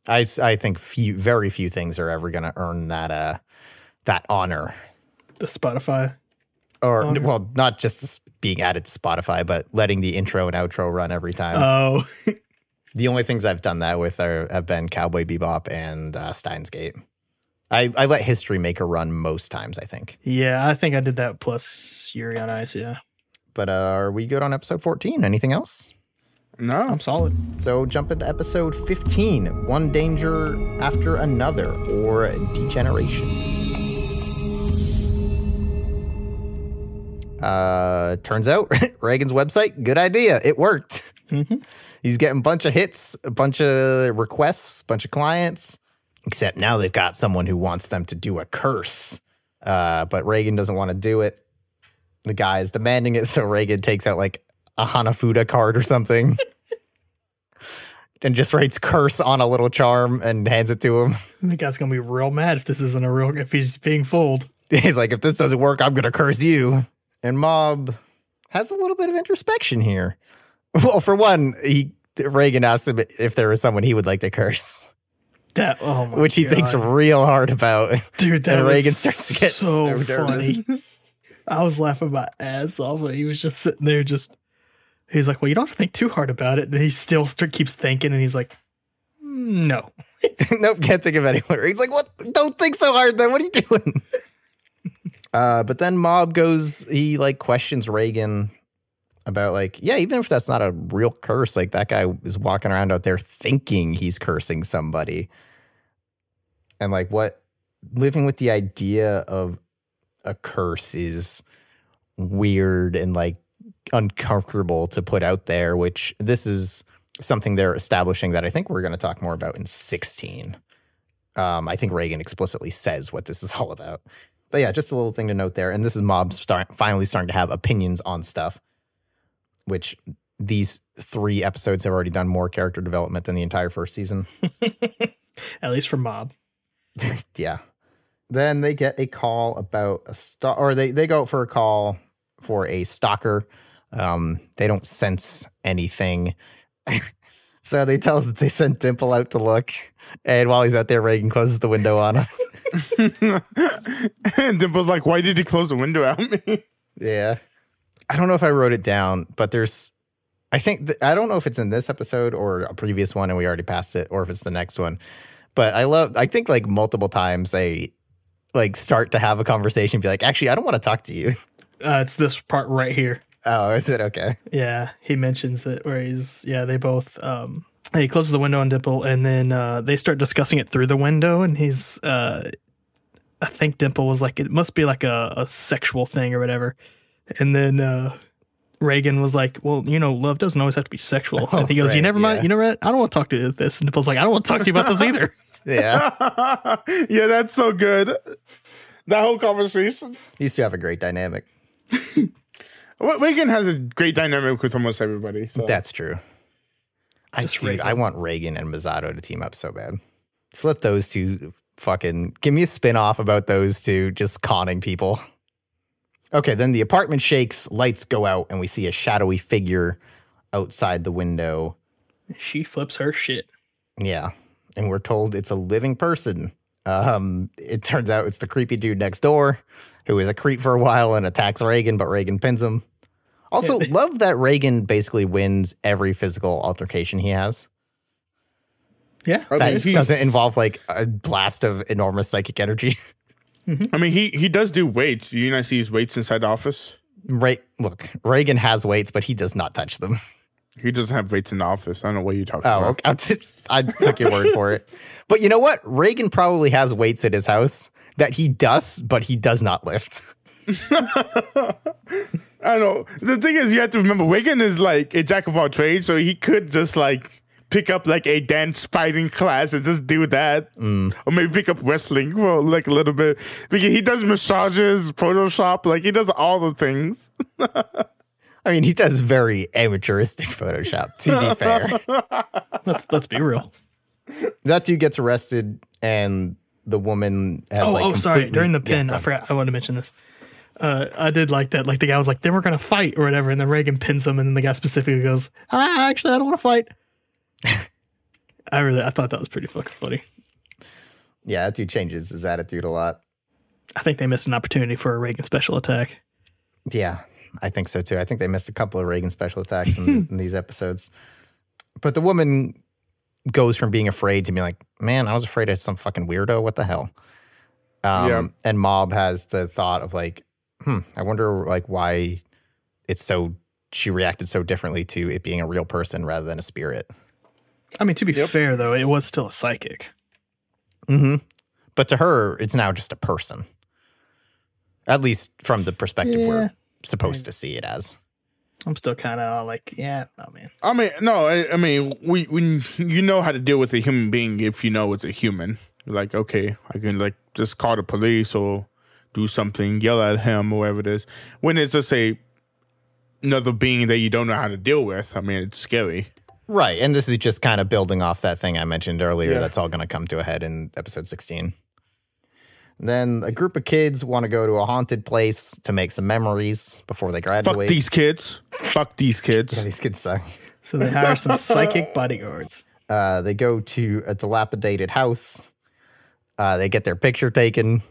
I think very few things are ever going to earn that honor. The Spotify Or, honor? Well, not just being added to Spotify, but letting the intro and outro run every time. Oh. The only things I've done that with have been Cowboy Bebop and Steins Gate. I let History Maker run most times, I think. Yeah, I think I did that plus Yuri on Ice, yeah. But are we good on episode 14? Anything else? No. I'm solid. So jump into episode 15, One Danger After Another, or Degeneration. Turns out, Reagan's website, good idea. It worked. Mm-hmm. He's getting a bunch of hits, a bunch of requests, a bunch of clients. Except now they've got someone who wants them to do a curse. But Reagan doesn't want to do it. The guy is demanding it, so Reagan takes out like a Hanafuda card or something. And just writes curse on a little charm and hands it to him. The guy's going to be real mad if he's being fooled. He's like, if this doesn't work, I'm going to curse you. And Mob has a little bit of introspection here. Well, for one, Reagan asked him if there was someone he would like to curse. Which he thinks real hard about. Dude, that and was Reagan starts to get so nervous. funny. I was laughing my ass off. He was just sitting there he's like, well, you don't have to think too hard about it. And he still keeps thinking, and he's like, no. Nope, can't think of anyone. He's like, what? Don't think so hard then. What are you doing? But then Mob he questions Reagan about even if that's not a real curse, that guy is walking around out there thinking he's cursing somebody. And living with the idea of a curse is weird and uncomfortable to put out there, which this is something they're establishing that I think we're going to talk more about in 16. I think Reagan explicitly says what this is all about. But yeah, just a little thing to note there. And this is Mob finally starting to have opinions on stuff, which these 3 episodes have already done more character development than the entire first season. At least for Mob. Yeah. Then they get a call about they go out for a call for a stalker. They don't sense anything. So they tell us that they sent Dimple out to look. And while he's out there, Reagan closes the window on him. And Dimple's like, why did you close the window at me? Yeah. I don't know if I wrote it down, but I don't know if it's in this episode or a previous one and we already passed it, or if it's the next one. But I think multiple times they start to have a conversation and be like, actually, I don't want to talk to you. It's this part right here. Oh, is it? Okay. Yeah, he mentions it where they both, he closes the window on Dimple, and then they start discussing it through the window, and he's, I think Dimple was like, it must be a sexual thing or whatever. And then Reagan was like, well, love doesn't always have to be sexual. And he goes, you never mind, I don't want to talk to you about this. And Dimple's like, I don't want to talk to you about this either. Yeah. Yeah, that's so good. That whole conversation. These two have a great dynamic. Reagan has a great dynamic with almost everybody. So. That's true. I want Reagan and Misato to team up so bad. Just let those two give me a spin-off about those two just conning people. Okay, then the apartment shakes, lights go out, and we see a shadowy figure outside the window. She flips her shit. Yeah. And we're told it's a living person. It turns out it's the creepy dude next door who is a creep for a while and attacks Reagan, but Reagan pins him. Also, love that Reagan basically wins every physical altercation he has. Yeah. That doesn't involve like a blast of enormous psychic energy. I mean, he does do weights. You not see his weights inside the office? Right. Look, Reagan has weights, but he does not touch them. He doesn't have weights in the office. I don't know what you're talking about. Okay. I took your word for it. But you know what? Reagan probably has weights at his house that he does, but he does not lift. I know. The thing is, you have to remember, Reagan is like a jack of all trades, so he could just like pick up like a dance fighting class and just do that. Or maybe pick up wrestling for like a little bit. Because he does massages, Photoshop, like he does all the things. I mean, he does very amateuristic Photoshop, to be fair. Let's be real. That dude gets arrested and the woman has sorry. During the pin, I forgot. I wanted to mention this. I did like that. Like the guy was like, "Then we're gonna fight" or whatever, and then Reagan pins him, and then the guy specifically goes, "Actually, I don't want to fight." I thought that was pretty fucking funny. Yeah, that dude changes his attitude a lot. I think they missed an opportunity for a Reagan special attack. Yeah, I think so too. I think they missed a couple of Reagan special attacks in these episodes. But the woman goes from being afraid to being like, "Man, I was afraid of some fucking weirdo. What the hell?" And Mob has the thought of like, I wonder like why she reacted so differently to it being a real person rather than a spirit. I mean, to be fair though, it was still a psychic. But to her, it's now just a person. At least from the perspective we're supposed to see it as. I'm still kind of like, no, man. I mean, we you know how to deal with a human being if you know it's a human. Like, okay, I can like just call the police or do something, yell at him or whatever it is. When it's just another being that you don't know how to deal with, I mean, it's scary. Right, and this is just kind of building off that thing I mentioned earlier. That's all going to come to a head in episode 16. Then a group of kids want to go to a haunted place to make some memories before they graduate. Fuck these kids. Yeah, these kids suck. So they hire some psychic bodyguards. They go to a dilapidated house. They get their picture taken.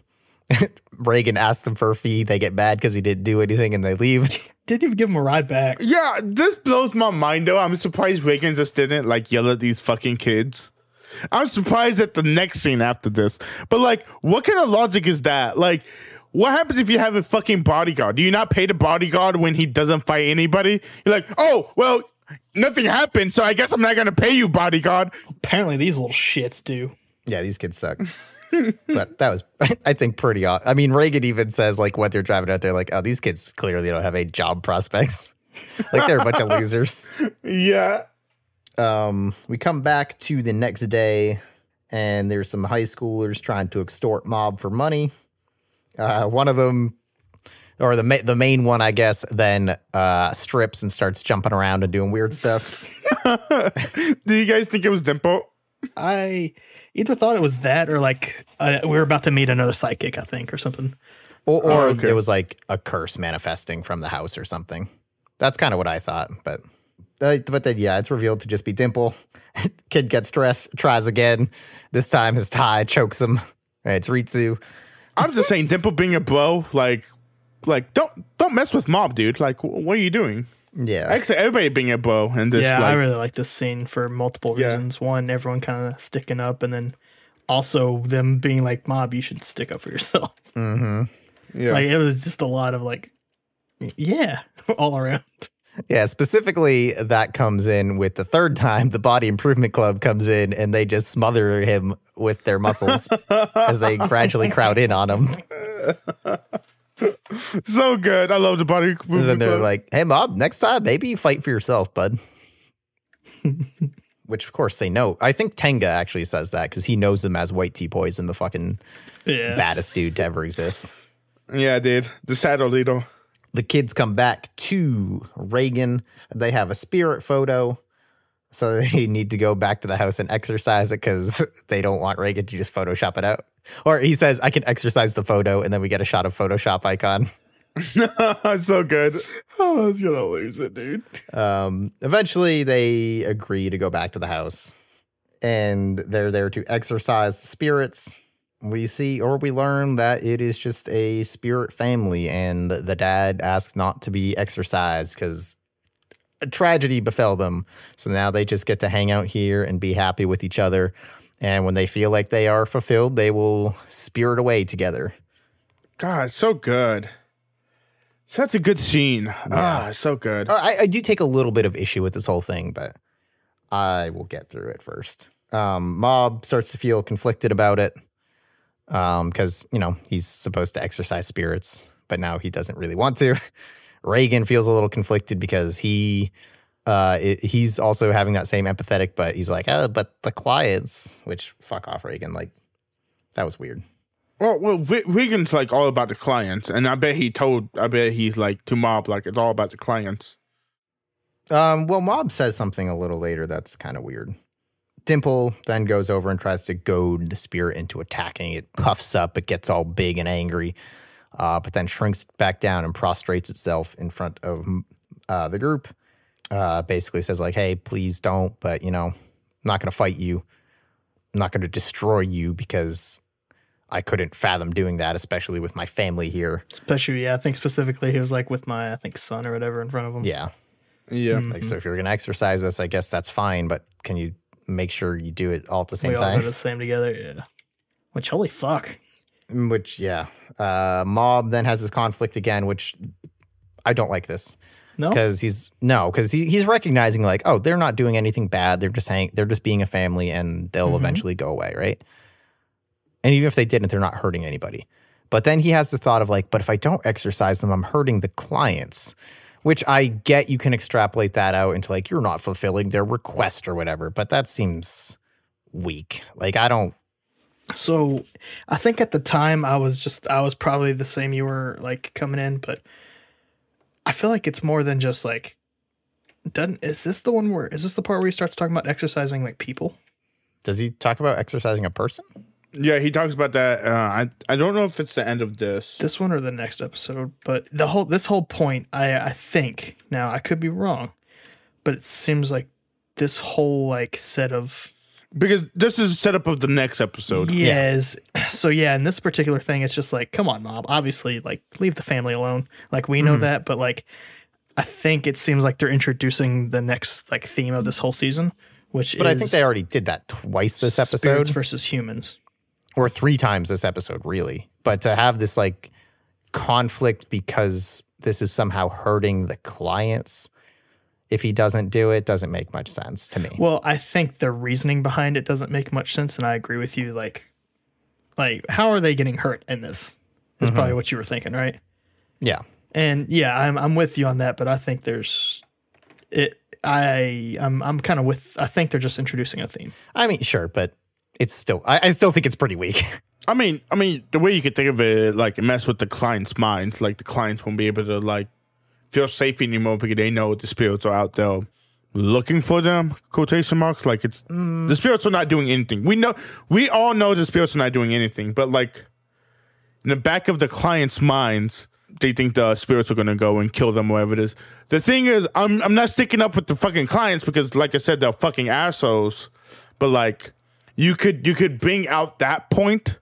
Reagan asks them for a fee. They get mad because he didn't do anything and they leave. Didn't even give him a ride back. Yeah, this blows my mind though. I'm surprised Reagan just didn't like yell at these fucking kids. I'm surprised at the next scene after this. But like, what kind of logic is that? Like, what happens if you have a fucking bodyguard? Do you not pay the bodyguard when he doesn't fight anybody? You're like, oh, well, nothing happened, so I guess I'm not going to pay you, bodyguard. Apparently these little shits do. Yeah, these kids suck. But that was, I think, pretty odd. I mean, Reagan even says, like, what they're driving out there, like, oh, these kids clearly don't have any job prospects. Like, they're a bunch of losers. Yeah. We come back to the next day, and there's some high schoolers trying to extort Mob for money. One of them, or the main one, I guess, then strips and starts jumping around and doing weird stuff. Do you guys think it was Dimple? I either thought it was that or like we're about to meet another psychic, I think, or something. Or it was like a curse manifesting from the house or something. That's kind of what I thought, but then, yeah, it's revealed to just be Dimple. Kid gets stressed, tries again. This time his tie chokes him. It's Ritsu. I'm just saying, Dimple being a bro, like don't mess with Mob, dude. Like, what are you doing? Yeah, actually, everybody being a bro, and this. Yeah, like, I really like this scene for multiple reasons. One, everyone kind of sticking up, and then also them being like, "Mob, you should stick up for yourself." Mm-hmm. Yeah, like it was just a lot of like, all around. Yeah, specifically that comes in with the third time the Body Improvement Club comes in and they just smother him with their muscles as they gradually crowd in on him. So good. I love the Body Improvement And then they're Club. like, hey, Mob, next time, maybe you fight for yourself, bud. Which, of course, they know. I think Tenga actually says that because he knows them as White Tea Poison, the fucking baddest dude to ever exist. Yeah, dude. The Shadow Leader. The kids come back to Reagan. They have a spirit photo. So they need to go back to the house and exercise it because they don't want Reagan to just Photoshop it out. Or he says, I can exercise the photo, and then we get a shot of Photoshop icon. So good. I was going to lose it, dude. Eventually, they agree to go back to the house. and they're there to exorcise the spirits. We learn that it is just a spirit family, and the dad asked not to be exorcised because a tragedy befell them. So now they just get to hang out here and be happy with each other. And when they feel like they are fulfilled, they will spirit away together. God, so good. Such a good scene. Yeah. So good. I do take a little bit of issue with this whole thing, but I will get through it first. Mob starts to feel conflicted about it because, he's supposed to exorcise spirits, but now he doesn't really want to. Reagan feels a little conflicted because he's also having that same empathetic, but he's like, but the clients, which fuck off, Reagan. Like, that was weird. Well, Reagan's like all about the clients, and I bet he's like to Mob, like it's all about the clients. Well, Mob says something a little later that's kind of weird. Dimple then goes over and tries to goad the spirit into attacking. It puffs up, it gets all big and angry, but then shrinks back down and prostrates itself in front of the group. Basically says like, hey, please don't, but, I'm not going to fight you. I'm not going to destroy you because I couldn't fathom doing that, especially with my family here. Especially, I think specifically he was like with my, son or whatever in front of him. Yeah. Yeah. Mm-hmm. Like, so if you're going to exercise us, I guess that's fine, but can you make sure you do it all at the same time? We all do the same together, yeah. Which, holy fuck. Which, yeah. Mob then has this conflict again, which I don't like this. No? Because he's recognizing like, oh, they're not doing anything bad. They're just being a family and they'll eventually go away, right? And even if they didn't, they're not hurting anybody. But then he has the thought of like, but if I don't exercise them, I'm hurting the clients, which I get you can extrapolate that out into like, you're not fulfilling their request or whatever. But that seems weak. Like, I don't. So I think at the time I was probably the same you were like coming in, but I feel like it's more than just like, is this the part where he starts talking about exercising like people? Does he talk about exercising a person? Yeah, he talks about that. I don't know if it's the end of this one or the next episode, but this whole point, I think, now I could be wrong, but it seems like this whole like set of, because this is a setup of the next episode. Yes. Yeah. So yeah, in this particular thing, it's just like, come on, Mob. Obviously, like, leave the family alone. Like, we know that, but like, I think it seems like they're introducing the next like theme of this whole season, but I think they already did that twice this episode. Spirits versus humans. Or 3 times this episode, really. But to have this like conflict because this is somehow hurting the clients if he doesn't do it, doesn't make much sense to me. Well, I think the reasoning behind it doesn't make much sense, and I agree with you. Like how are they getting hurt in this? That's probably what you were thinking, right? Yeah. And yeah, I'm with you on that, but I think there's it. I'm kind of with. I think they're just introducing a theme. I mean, sure, but it's still. I still think it's pretty weak. I mean, the way you could think of it, like, mess with the clients' minds. Like, the clients won't be able to like feel safe anymore because they know the spirits are out there looking for them. Quotation marks. Like, it's the spirits are not doing anything. We all know the spirits are not doing anything, but like in the back of the clients' minds, they think the spirits are gonna go and kill them, whatever it is. The thing is, I'm not sticking up with the fucking clients because, like I said, they're fucking assholes. But like, you could bring out that point,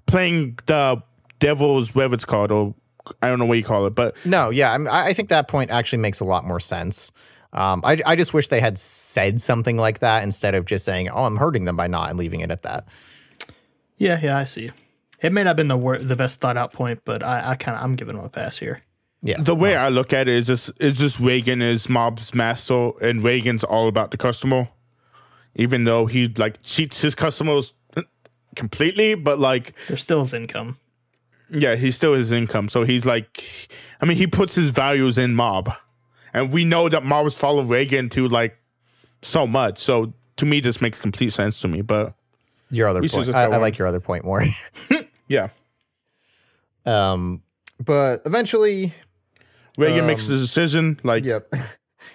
playing the devil's, whatever it's called, or I don't know what you call it, but no, yeah, I think that point actually makes a lot more sense. I just wish they had said something like that instead of just saying, "Oh, I'm hurting them by not," and leaving it at that. Yeah, I see. It may not have been the best thought out point, but I'm giving them a pass here. Yeah. The way I look at it is just Reagan is Mob's master, and Reagan's all about the customer, even though he like cheats his customers completely, but like there's still his income. Yeah, he's still his income. So he's like, he puts his values in Mob, and we know that Mob's followed Reagan to like so much. So to me, this makes complete sense to me. But your other point, I like your other point more. Yeah. But eventually, Reagan makes the decision. Like, yep,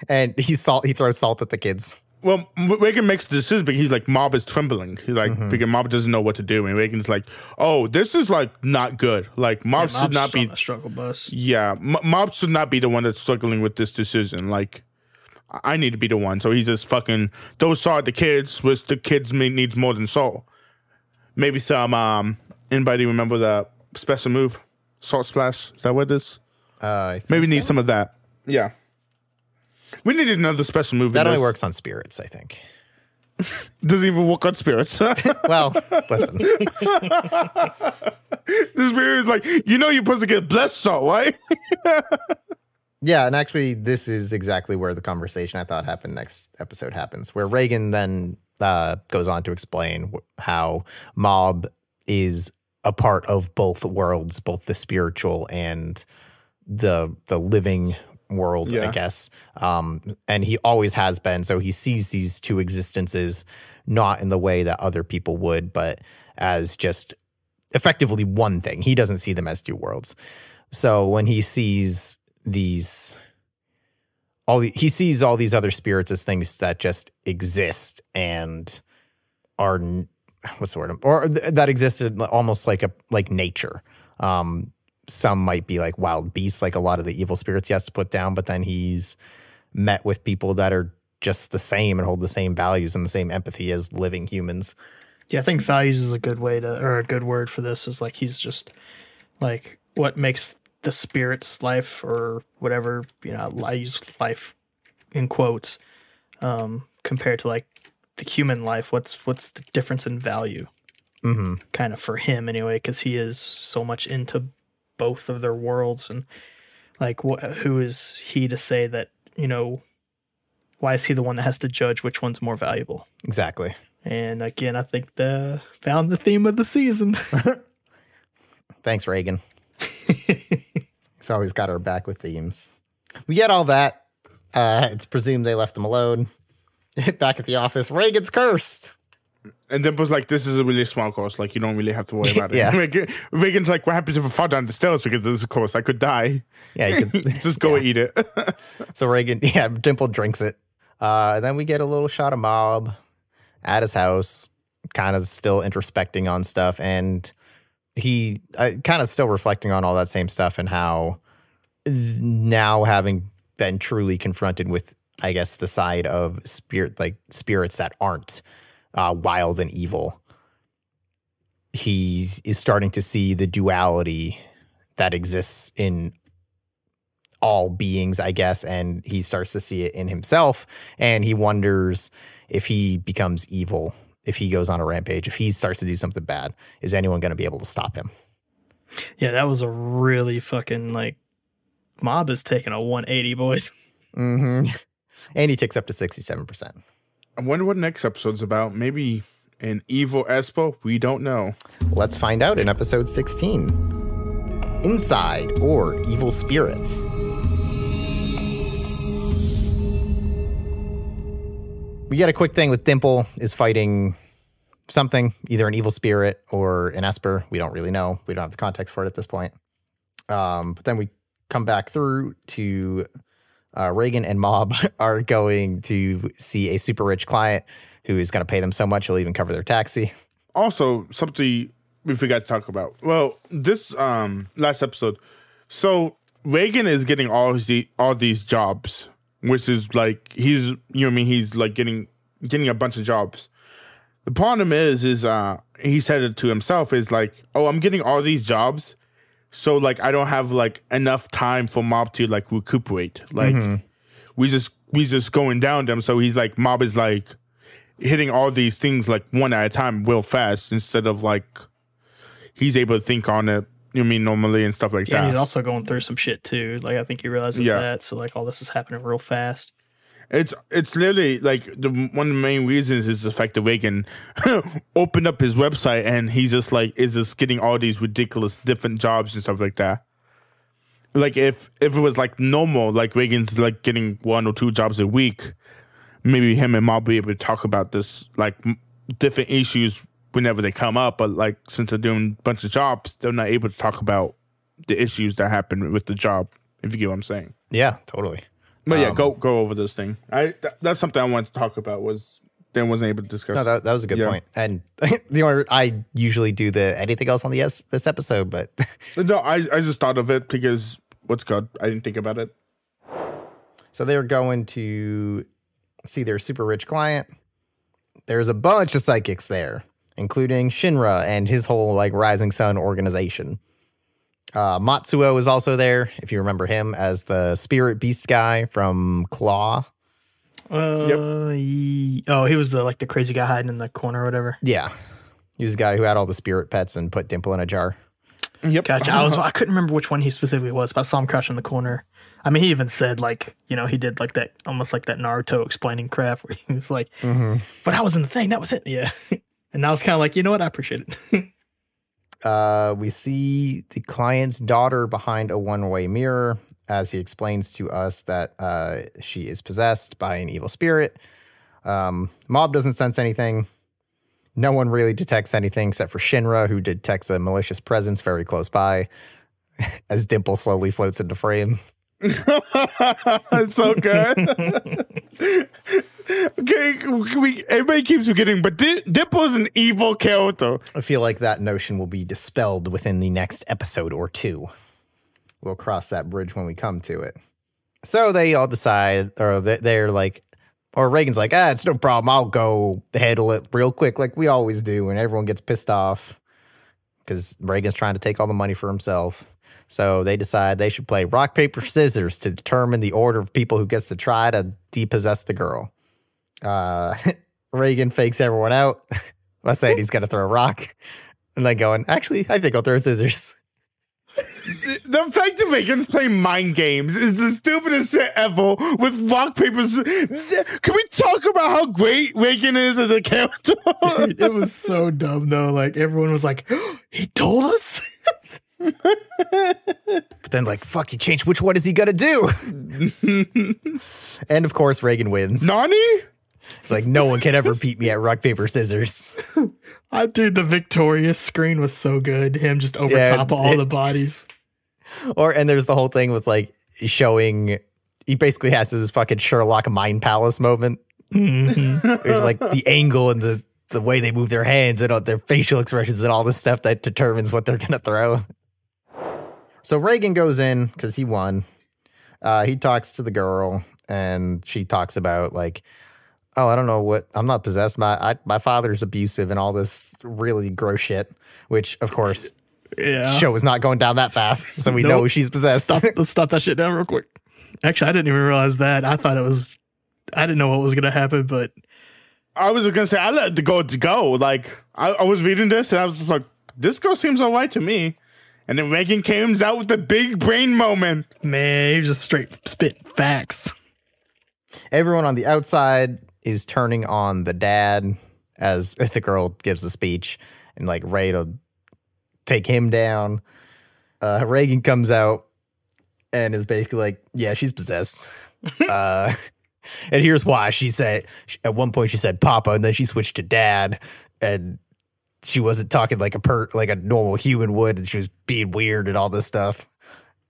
and he throws salt at the kids. Well, Reagan makes the decision, but he's like, Mob is trembling. He's like, because Mob doesn't know what to do, and Reagan's like, oh, this is like not good. Like, Mob should not be on a struggle bus. Yeah, Mob should not be the one that's struggling with this decision. Like, I need to be the one. So he's just fucking those salt the kids, which the kids needs more than salt. Maybe some anybody remember the special move? Salt Splash? Is that what it is? Maybe need some of that. Yeah. We needed another special move. That only works on spirits, I think. Doesn't even work on spirits. Well, listen. This spirit is like, you're supposed to get blessed salt, right? Yeah, and actually, this is exactly where the conversation I thought happened next episode happens, where Reagan then goes on to explain how Mob is a part of both worlds, both the spiritual and the living world, I guess. And he always has been. So he sees these two existences not in the way that other people would, but as just effectively one thing. He doesn't see them as two worlds. So when he sees he sees all these other spirits as things that just exist and are what's the word, or that existed almost like nature. Some might be like wild beasts, like a lot of the evil spirits he has to put down, but then he's met with people that are just the same and hold the same values and the same empathy as living humans. Yeah, I think values is a good way to, or a good word for this, is like he's just like what makes the spirit's life, or whatever, I use life in quotes, compared to like the human life. What's the difference in value? Mm-hmm. Kind of for him anyway, because he is so much into both of their worlds, and like who is he to say that, why is he the one that has to judge which one's more valuable? Exactly. And again, I think found the theme of the season. Thanks, Reagan. He's always got our back with themes. We get all that. It's presumed they left him alone. Back at the office, Reagan's cursed. And then was like, this is a really small course. Like, you don't really have to worry about it. Yeah. Reagan's like, what happens if I fall down the stairs because of this course? I could die. Yeah, you could just go and eat it. So Reagan, Dimple drinks it. Then we get a little shot of Mob at his house, kind of still introspecting on stuff. And he kind of still reflecting on all that same stuff, and how now, having been truly confronted with, I guess, the side of spirits that aren't wild and evil, he is starting to see the duality that exists in all beings, I guess, and he starts to see it in himself, and he wonders if he becomes evil, if he goes on a rampage, if he starts to do something bad, is anyone going to be able to stop him? Yeah, that was a really fucking, Mob is taking a 180, boys. Mm-hmm. And he ticks up to 67%. I wonder what next episode's about. Maybe an evil Espo? We don't know. Let's find out in episode 16. Inside, or Evil Spirits. We get a quick thing with Dimple is fighting something, either an evil spirit or an Esper. We don't really know. We don't have the context for it at this point. But then we come back through to Reagan and Mob are going to see a super rich client who is going to pay them so much he'll even cover their taxi. Also, something we forgot to talk about. Well, this last episode, so Reagan is getting all these jobs, which is like he's like getting a bunch of jobs. The problem is he said it to himself, is like, oh, I'm getting all these jobs, so like I don't have like enough time for Mob to like recuperate. Like we just going down them. So he's like, Mob is like hitting all these things like one at a time real fast, instead of like he's able to think on it, normally and stuff like that. And he's also going through some shit too. Like I think he realizes that. So like all this is happening real fast. It's literally like one of the main reasons is the fact that Reagan opened up his website and he's just like is just getting all these ridiculous different jobs and stuff like that. Like if it was like normal, like Reagan's like getting 1 or 2 jobs a week, maybe him and Mob will be able to talk about this like different issues whenever they come up. But like since they're doing a bunch of jobs, they're not able to talk about the issues that happen with the job. If you get what I'm saying. Yeah, totally. But yeah, go over this thing. That's something I wanted to talk about. Was then wasn't able to discuss. No, that was a good point. And the only I usually do the anything else on this episode, but no, I just thought of it because what's good. I didn't think about it. So they're going to see their super rich client. There's a bunch of psychics there, including Shinra and his whole like Rising Sun organization. Matsuo is also there, if you remember him as the spirit beast guy from Claw. Oh, he was the crazy guy hiding in the corner or whatever. Yeah, he was the guy who had all the spirit pets and put Dimple in a jar. Yep, gotcha. I couldn't remember which one he specifically was, but I saw him crouch in the corner. I mean, he even said he did like that, almost like that Naruto explaining crap where he was like, but I was in the thing, that was it, yeah. And I was kind of like, you know what, I appreciate it. We see the client's daughter behind a one-way mirror as he explains to us that she is possessed by an evil spirit. Mob doesn't sense anything. No one really detects anything except for Shinra, who detects a malicious presence very close by as Dimple slowly floats into frame. It's so good. Okay, everybody keeps forgetting, but Dimple is an evil character. I feel like that notion will be dispelled within the next episode or two. We'll cross that bridge when we come to it. So they all decide, or they're like, or Reigen's like, it's no problem. I'll go handle it real quick like we always do. And everyone gets pissed off because Reigen's trying to take all the money for himself. So they decide they should play rock, paper, scissors to determine the order of people who gets to try to depossess the girl. Reigen fakes everyone out. Let's say he's going to throw a rock. And then going, actually, I think I'll throw scissors. The fact that Reigen's playing mind games is the stupidest shit ever with rock, paper, Can we talk about how great Reigen is as a character? Dude, it was so dumb, though. Like, everyone was like, he told us? But then, like, fuck, he changed. Which one is he gonna do? And, of course, Reigen wins. Nani? It's like, no one can ever beat me at rock, paper, scissors. Dude, the victorious screen was so good. Him just over top of all the bodies. And there's the whole thing with like showing, he basically has this fucking Sherlock Mind Palace moment. There's like the angle and the way they move their hands and their facial expressions and all this stuff that determines what they're gonna throw. So Reigen goes in because he won. He talks to the girl and she talks about like, oh, I don't know what, I'm not possessed. My father's abusive and all this really gross shit, which, of course, show is not going down that path. So we know she's possessed. Let's stop that shit down real quick. Actually, I didn't even realize that. I didn't know what was going to happen, but. I was going to say, I let the go. Like, I was reading this and I was just like, this girl seems all right to me. And then Reigen comes out with the big brain moment. Man, he was just straight spitting facts. Everyone on the outside is turning on the dad as the girl gives a speech and like ready to take him down. Reigen comes out and is basically like, yeah, she's possessed. And here's why. She said, at one point she said Papa, and then she switched to Dad, and she wasn't talking like a normal human would, and she was being weird and all this stuff.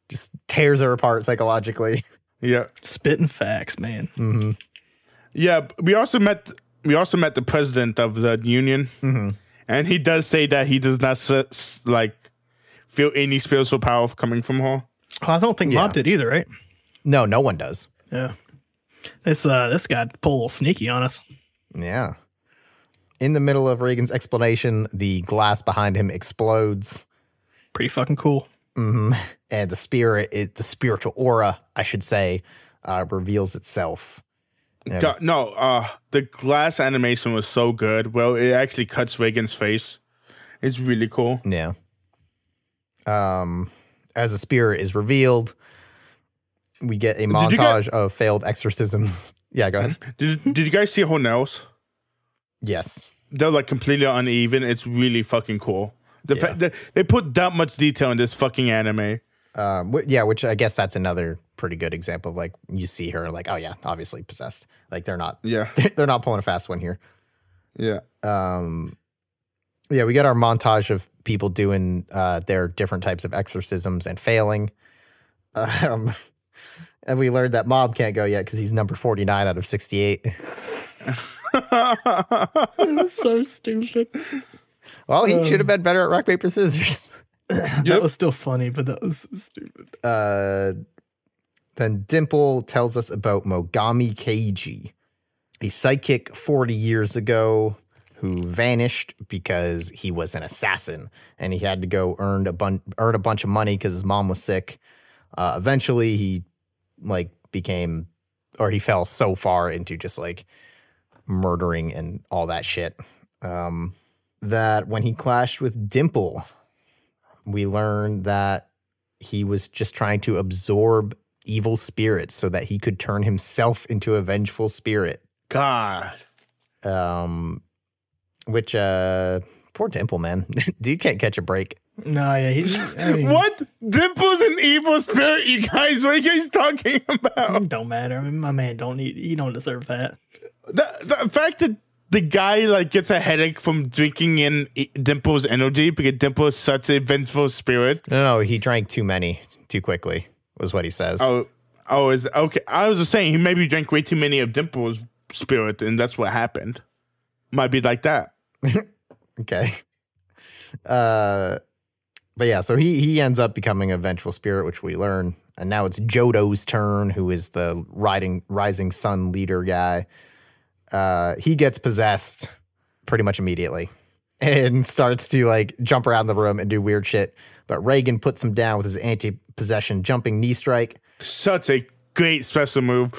Just tears her apart psychologically. Yeah. Spitting facts, man. Mm-hmm. Yeah, we also met the president of the union, and he does say that he does not feel any spiritual power coming from her. Oh, I don't think Mob did either, right? No one does. Yeah, this guy pulled a little sneaky on us. Yeah. In the middle of Reigen's explanation, the glass behind him explodes. Pretty fucking cool. Mm-hmm. And the spiritual aura, I should say, reveals itself. Yeah. The glass animation was so good. Well, it actually cuts Reigen's face. It's really cool. Yeah. As the spirit is revealed, we get a montage of failed exorcisms. Yeah, go ahead. Did you guys see her nails? Yes. They're like completely uneven. It's really fucking cool. The fact that they put that much detail in this fucking anime. Which I guess that's another pretty good example of like you see her like, oh yeah, obviously possessed. Like they're not they're not pulling a fast one here. Yeah. We got our montage of people doing their different types of exorcisms and failing. And we learned that Mob can't go yet because he's number 49 out of 68. It was so stupid. Well, he should have been better at rock, paper, scissors. That was still funny, but that was so stupid. Then Dimple tells us about Mogami Keiji, a psychic 40 years ago who vanished because he was an assassin and he had to go earn a bunch of money because his mom was sick. Eventually, he he fell so far into just like murdering and all that shit that when he clashed with Dimple, we learned that he was just trying to absorb evil spirits so that he could turn himself into a vengeful spirit. God. Which poor Dimple, man. Dude can't catch a break. No, yeah, what? Dimple's an evil spirit, you guys. What are you guys talking about? It don't matter. I mean, my man he don't deserve that. The fact that the guy like gets a headache from drinking in Dimple's energy because Dimple is such a vengeful spirit. No, he drank too many too quickly, was what he says. Is okay. I was just saying he maybe drank way too many of Dimple's spirit, and that's what happened. Might be like that. Okay. But yeah, so he ends up becoming a vengeful spirit, which we learn. And now it's Jodo's turn, who is the Rising Sun leader guy. He gets possessed pretty much immediately and starts to like jump around the room and do weird shit. But Reigen puts him down with his anti-possession jumping knee strike. Such a great special move.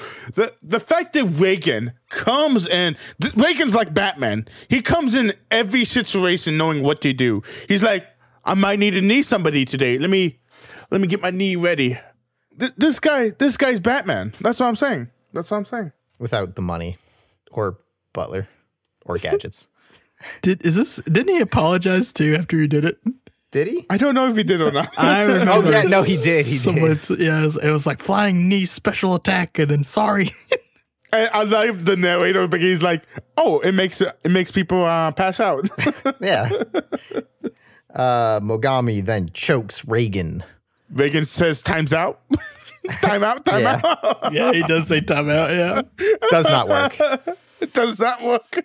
The fact that Reigen comes in, Reigen's like Batman. He comes in every situation knowing what to do. He's like, I might need to knee somebody today. Let me get my knee ready. This guy's Batman. That's what I'm saying. Without the money or Butler or gadgets. Didn't he apologize too after he did it? Did he? I don't know if he did or not. I remember. Oh yeah, no, he did. It was like flying knee special attack, and then sorry. I love the narrator because he's like, "Oh, it makes people pass out." Yeah. Mogami then chokes Reigen. Reigen says, "Time's out." Time out. Yeah, he does say time out. Yeah, does not work. It does not work.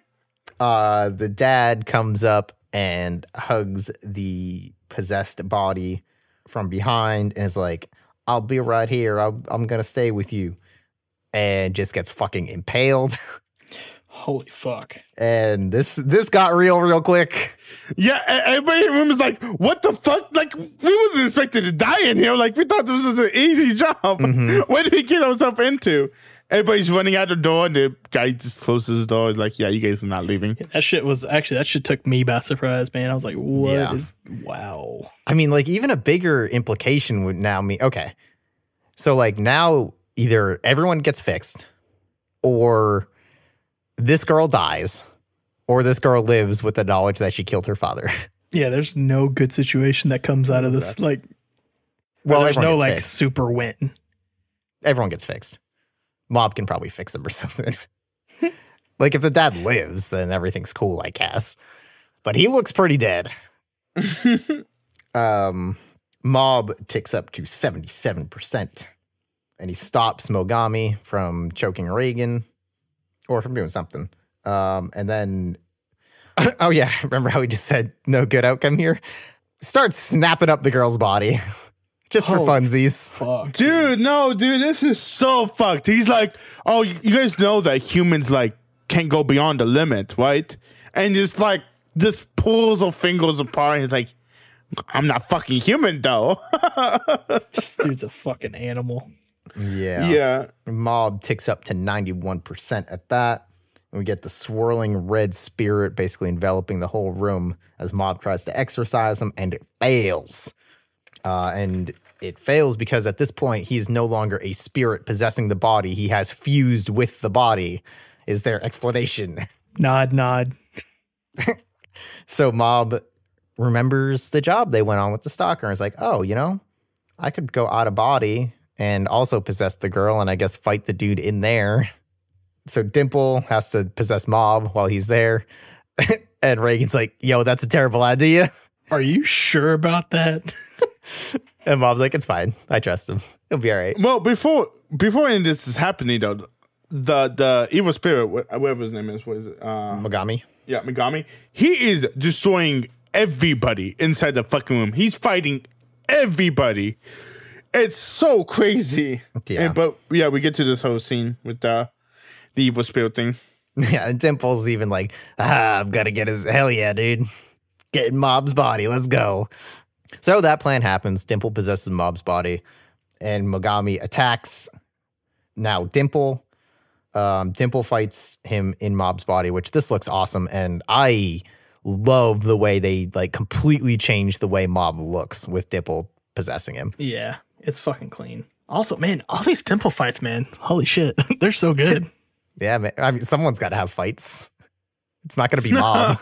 The dad comes up and hugs the possessed body from behind and is like, I'll be right here. I'm going to stay with you. And just gets fucking impaled. Holy fuck. And this got real quick. Yeah, everybody in the room is like, what the fuck? Like, we wasn't expected to die in here. Like, we thought this was an easy job. Mm-hmm. What did we get ourselves into? Everybody's running out the door, and the guy just closes his door. He's like, yeah, you guys are not leaving. That shit took me by surprise, man. I was like, wow. I mean, like, even a bigger implication would now mean, okay. So, like, now either everyone gets fixed, or this girl dies, or this girl lives with the knowledge that she killed her father. Yeah, there's no good situation that comes out of this. Like, well, there's no like fixed. Super win. Everyone gets fixed. Mob can probably fix him or something. Like if the dad lives, then everything's cool, I guess. But he looks pretty dead. Mob ticks up to 77%. And he stops Mogami from choking Reigen. Or from doing something. And then, oh yeah, remember how he just said no good outcome here? Starts snapping up the girl's body. Just for funsies. Fuck, dude, this is so fucked. He's like, oh, you guys know that humans like can't go beyond the limit, right? And just like, this pulls her fingers apart. And he's like, I'm not fucking human though. This dude's a fucking animal. Yeah. Mob ticks up to 91% at that. And we get the swirling red spirit basically enveloping the whole room as Mob tries to exorcise him, and it fails. And it fails because at this point, he's no longer a spirit possessing the body. He has fused with the body, is their explanation. Nod. So Mob remembers the job they went on with the stalker and is like, oh, I could go out of body and also possess the girl and I guess fight the dude in there. So Dimple has to possess Mob while he's there. And Reigen's like, yo, that's a terrible idea. Are you sure about that? And Mob's like, it's fine. I trust him. He'll be all right. Well, before any of this is happening, though, the evil spirit, whatever his name is, what is it? Mogami. Yeah, Mogami. He is destroying everybody inside the fucking room. He's fighting everybody. It's so crazy. Yeah. But yeah, we get to this whole scene with the evil spirit thing. Yeah, and Dimple's even like, I'm gonna get his hell yeah, dude. Get in Mob's body, let's go. So that plan happens. Dimple possesses Mob's body, and Mogami attacks. Now Dimple fights him in Mob's body, which this looks awesome, and I love the way they like completely changed the way Mob looks with Dimple possessing him. Yeah, it's fucking clean. Also, man, all these Dimple fights, man, holy shit, they're so good. Yeah, man. I mean, someone's got to have fights. It's not going to be Mob.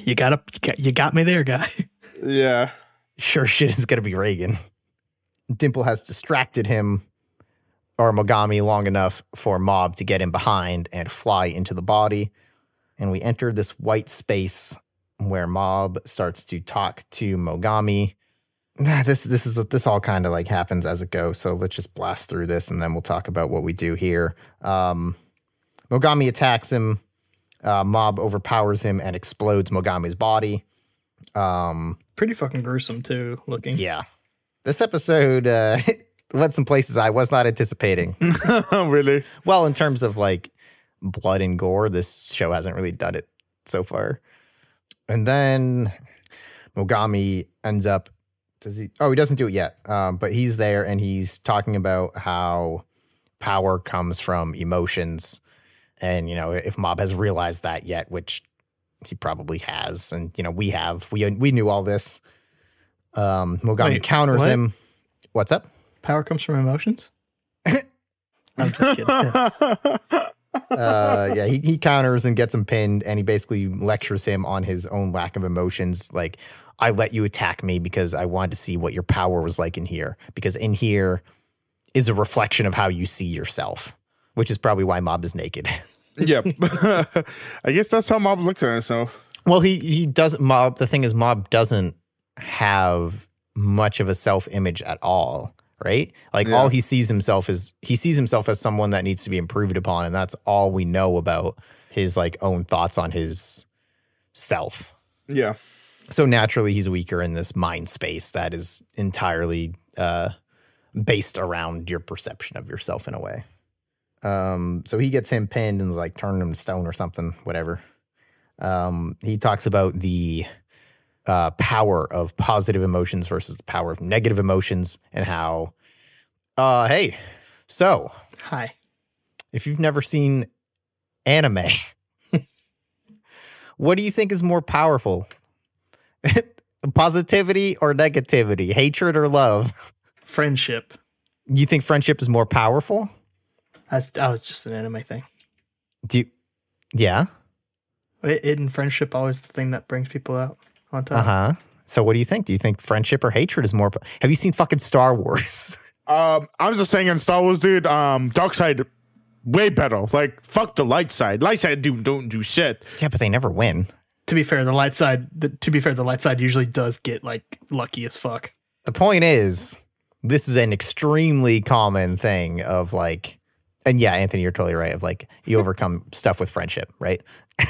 You got me there, guy. Yeah. Sure shit is going to be Reagan. Dimple has distracted him or Mogami long enough for Mob to get in behind and fly into the body. And we enter this white space where Mob starts to talk to Mogami. This all kind of like happens as it goes. So let's just blast through this and then we'll talk about what we do here. Mogami attacks him. Mob overpowers him and explodes Mogami's body. Pretty fucking gruesome too looking. Yeah. This episode went some places I was not anticipating. Really? Well, in terms of like blood and gore, this show hasn't really done it so far. And then Mogami ends up, he doesn't do it yet. But he's there and he's talking about how power comes from emotions. And, you know, if Mob has realized that yet, which he probably has. And, you know, we knew all this. Mogami counters him. What's up? Power comes from emotions? I'm just kidding. Yeah, he counters and gets him pinned, and he basically lectures him on his own lack of emotions. Like, I let you attack me because I wanted to see what your power was like in here. Because in here is a reflection of how you see yourself, which is probably why Mob is naked. Yep. I guess that's how Mob looks at himself. Well, he doesn't. Mob. The thing is, Mob doesn't have much of a self-image at all, right? Like all he sees himself as someone that needs to be improved upon, and that's all we know about his like own thoughts on his self. Yeah. So naturally, he's weaker in this mind space that is entirely based around your perception of yourself in a way. So he gets him pinned and like turning him to stone or something, whatever. He talks about the power of positive emotions versus the power of negative emotions and how, hey, so. Hi. If you've never seen anime, what do you think is more powerful? Positivity or negativity? Hatred or love? Friendship. You think friendship is more powerful? That was just an anime thing. Yeah? Isn't friendship always the thing that brings people out on top? Uh-huh. So what do you think? Do you think friendship or hatred is more... Have you seen fucking Star Wars? I was just saying in Star Wars, dude, dark side, way better. Like, fuck the light side. Light side don't do shit. Yeah, but they never win. To be fair, the light side usually does get, like, lucky as fuck. The point is, this is an extremely common thing of, like... And yeah, Anthony, you're totally right. Of like, you overcome stuff with friendship, right?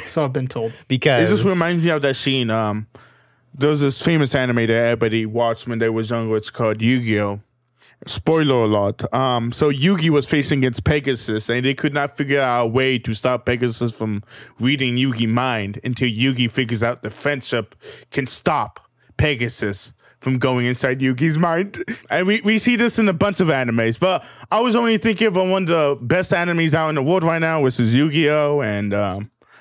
So I've been told. It Because just reminds me of that scene. There was this famous anime that everybody watched when they was younger. It's called Yu-Gi-Oh! Spoiler alert. So Yugi was facing against Pegasus, and they could not figure out a way to stop Pegasus from reading Yugi's mind until Yugi figures out the friendship can stop Pegasus from going inside Yugi's mind. And we see this in a bunch of animes, but I was only thinking of one of the best animes out in the world right now, which is Yu-Gi-Oh! And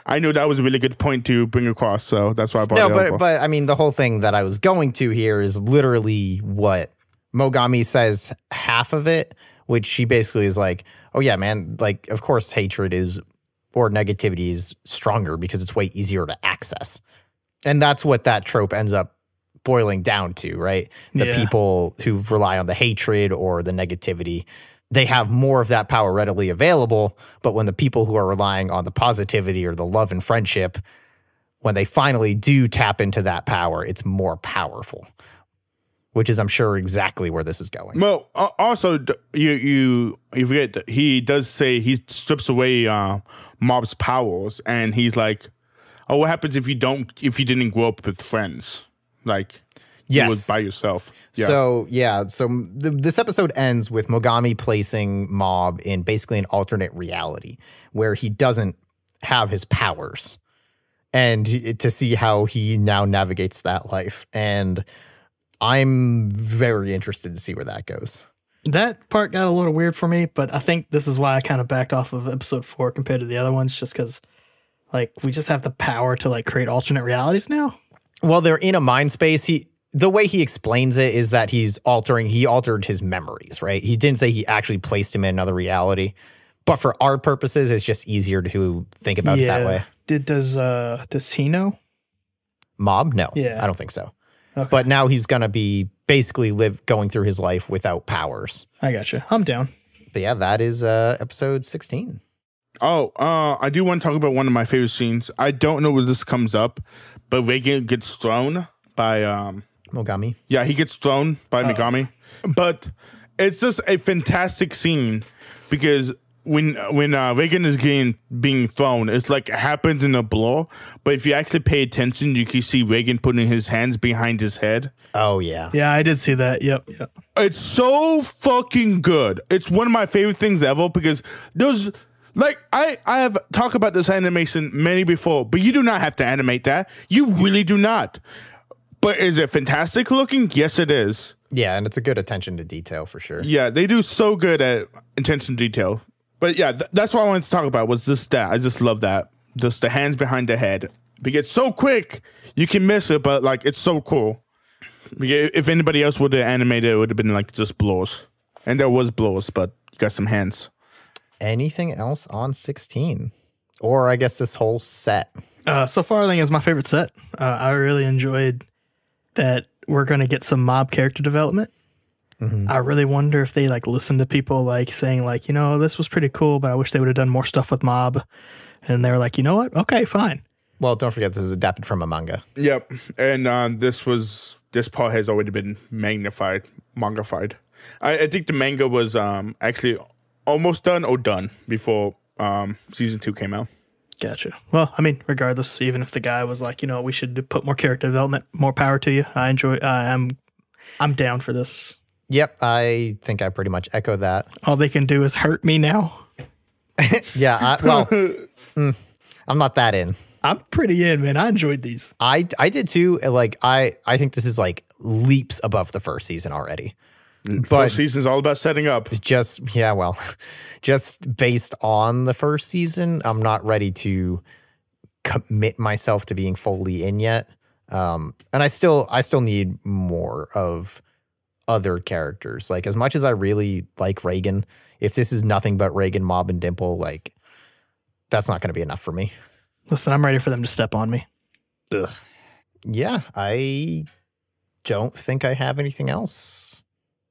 I knew that was a really good point to bring across, so that's why I brought it up. But I mean, the whole thing that I was going to here is literally what Mogami says half of it, which she basically is like, oh yeah, man, like, of course hatred is, or negativity is stronger because it's way easier to access. And that's what that trope ends up boiling down to, right? The people who rely on the hatred or the negativity, they have more of that power readily available. But when the people who are relying on the positivity or the love and friendship, when they finally do tap into that power, it's more powerful, which is, I'm sure, exactly where this is going. Well, also, you forget that he does say he strips away Mob's powers, and he's like, oh, what happens if you didn't grow up with friends? Like, Yes. It was by yourself. Yeah. So this episode ends with Mogami placing Mob in basically an alternate reality where he doesn't have his powers, and to see how he now navigates that life. And I'm very interested to see where that goes. That part got a little weird for me, but I think this is why I kind of backed off of episode 4 compared to the other ones, just because like we just have the power to like create alternate realities now. Well, they're in a mind space. The way he explains it is that he altered his memories, right? He didn't say he actually placed him in another reality, but for our purposes, it's just easier to think about it that way. Does he know? Mob? No. Yeah. I don't think so. Okay. But now he's going to be basically going through his life without powers. I gotcha. I'm down. But yeah, that is episode 16. Oh, I do want to talk about one of my favorite scenes. I don't know where this comes up, but Reigen gets thrown by Mogami. Yeah, he gets thrown by Mogami. But it's just a fantastic scene because when Reigen is being thrown, it's like it happens in a blur. But if you actually pay attention, you can see Reigen putting his hands behind his head. Oh yeah, yeah, I did see that. Yep. It's so fucking good. It's one of my favorite things ever because there's like I have talked about this animation many before, but you do not have to animate that. You really do not. But is it fantastic looking? Yes, it is. Yeah, and it's a good attention to detail for sure. Yeah, they do so good at attention to detail. But yeah, that's what I wanted to talk about was just that. I just love that. Just the hands behind the head. Because it's so quick, you can miss it, but like it's so cool. Because if anybody else would have animated, it would have been like just blows. And there was blows, but you got some hands. Anything else on 16? Or I guess this whole set? So far, I think it's my favorite set. I really enjoyed that we're going to get some Mob character development. Mm-hmm. I really wonder if they like listen to people like saying like, you know, this was pretty cool, but I wish they would have done more stuff with Mob. And they were like, you know what? Okay, fine. Well, don't forget this is adapted from a manga. Yep. And this part has already been mangified. I think the manga was actually almost done or done before season 2 came out. Gotcha. Well, I mean, regardless, even if the guy was like, you know, we should put more character development, more power to you. I enjoy. I'm down for this. Yep, I think I pretty much echo that. All they can do is hurt me now. Yeah. I'm not that in. I'm pretty in, man. I enjoyed these. I did too. Like I think this is like leaps above the first season already. First season's all about setting up. Just based on the first season, I'm not ready to commit myself to being fully in yet. And I still need more of other characters. Like as much as I really like Reigen, if this is nothing but Reigen, Mob, and Dimple, like that's not going to be enough for me. Listen, I'm ready for them to step on me. Ugh. Yeah, I don't think I have anything else.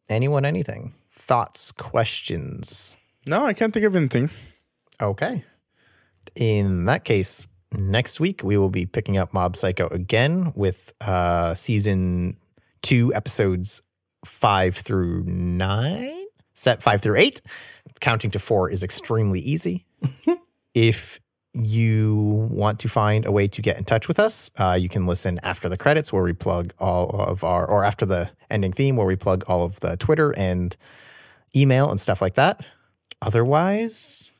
Anyone, anything? Thoughts, questions? No, I can't think of anything. Okay. In that case, next week we will be picking up Mob Psycho again with season 2, episodes 5 through 9. Set 5 through 8. Counting to 4 is extremely easy. If you want to find a way to get in touch with us, you can listen after the credits where we plug all of our, or after the ending theme where we plug all of the Twitter and email and stuff like that. Otherwise,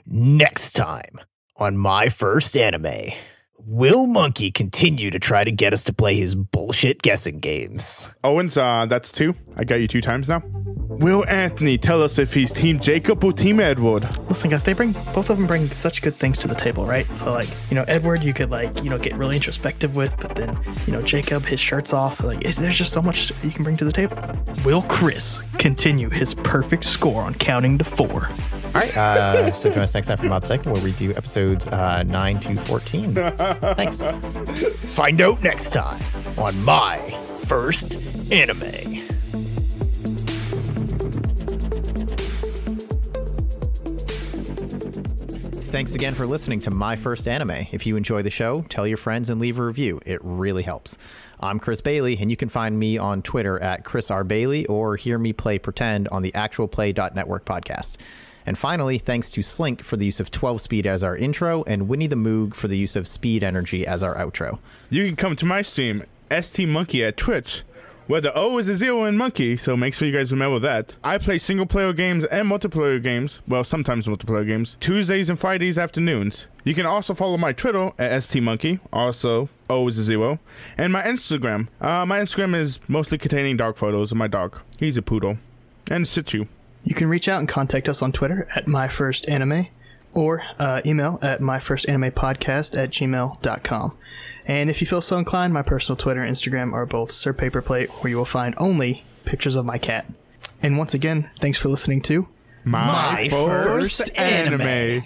next time on My First Anime, will Monkey continue to try to get us to play his bullshit guessing games? Owens, that's 2. I got you 2 times now. Will Anthony tell us if he's Team Jacob or Team Edward? Listen, guys, both of them bring such good things to the table, right? So, like, you know, Edward, you could, like, you know, get really introspective with, but then, you know, Jacob, his shirt's off. Like, there's just so much you can bring to the table. Will Chris continue his perfect score on counting to 4? All right, so join us next time for Mob Psycho, where we do episodes 9 to 14. Thanks. Find out next time on My First Anime. Thanks again for listening to My First Anime. If you enjoy the show, tell your friends and leave a review. It really helps. I'm Chris Bailey, and you can find me on Twitter at Chris R. Bailey or hear me play Pretend on the actualplay.network podcast. And finally, thanks to Slink for the use of 12-speed as our intro and Winnie the Moog for the use of Speed Energy as our outro. You can come to my stream, ST Monkey at Twitch. where the O is a 0 in monkey, so make sure you guys remember that. I play single-player games and multiplayer games, well, sometimes multiplayer games, Tuesdays and Fridays afternoons. You can also follow my Twitter at STMonkey, also O is a 0, and my Instagram. My Instagram is mostly containing dog photos of my dog. He's a poodle. And Shih Tzu. You can reach out and contact us on Twitter at myfirstanime or email at myfirstanimepodcast@gmail.com. And if you feel so inclined, my personal Twitter and Instagram are both Sir Paperplate, where you will find only pictures of my cat. And once again, thanks for listening to My First Anime.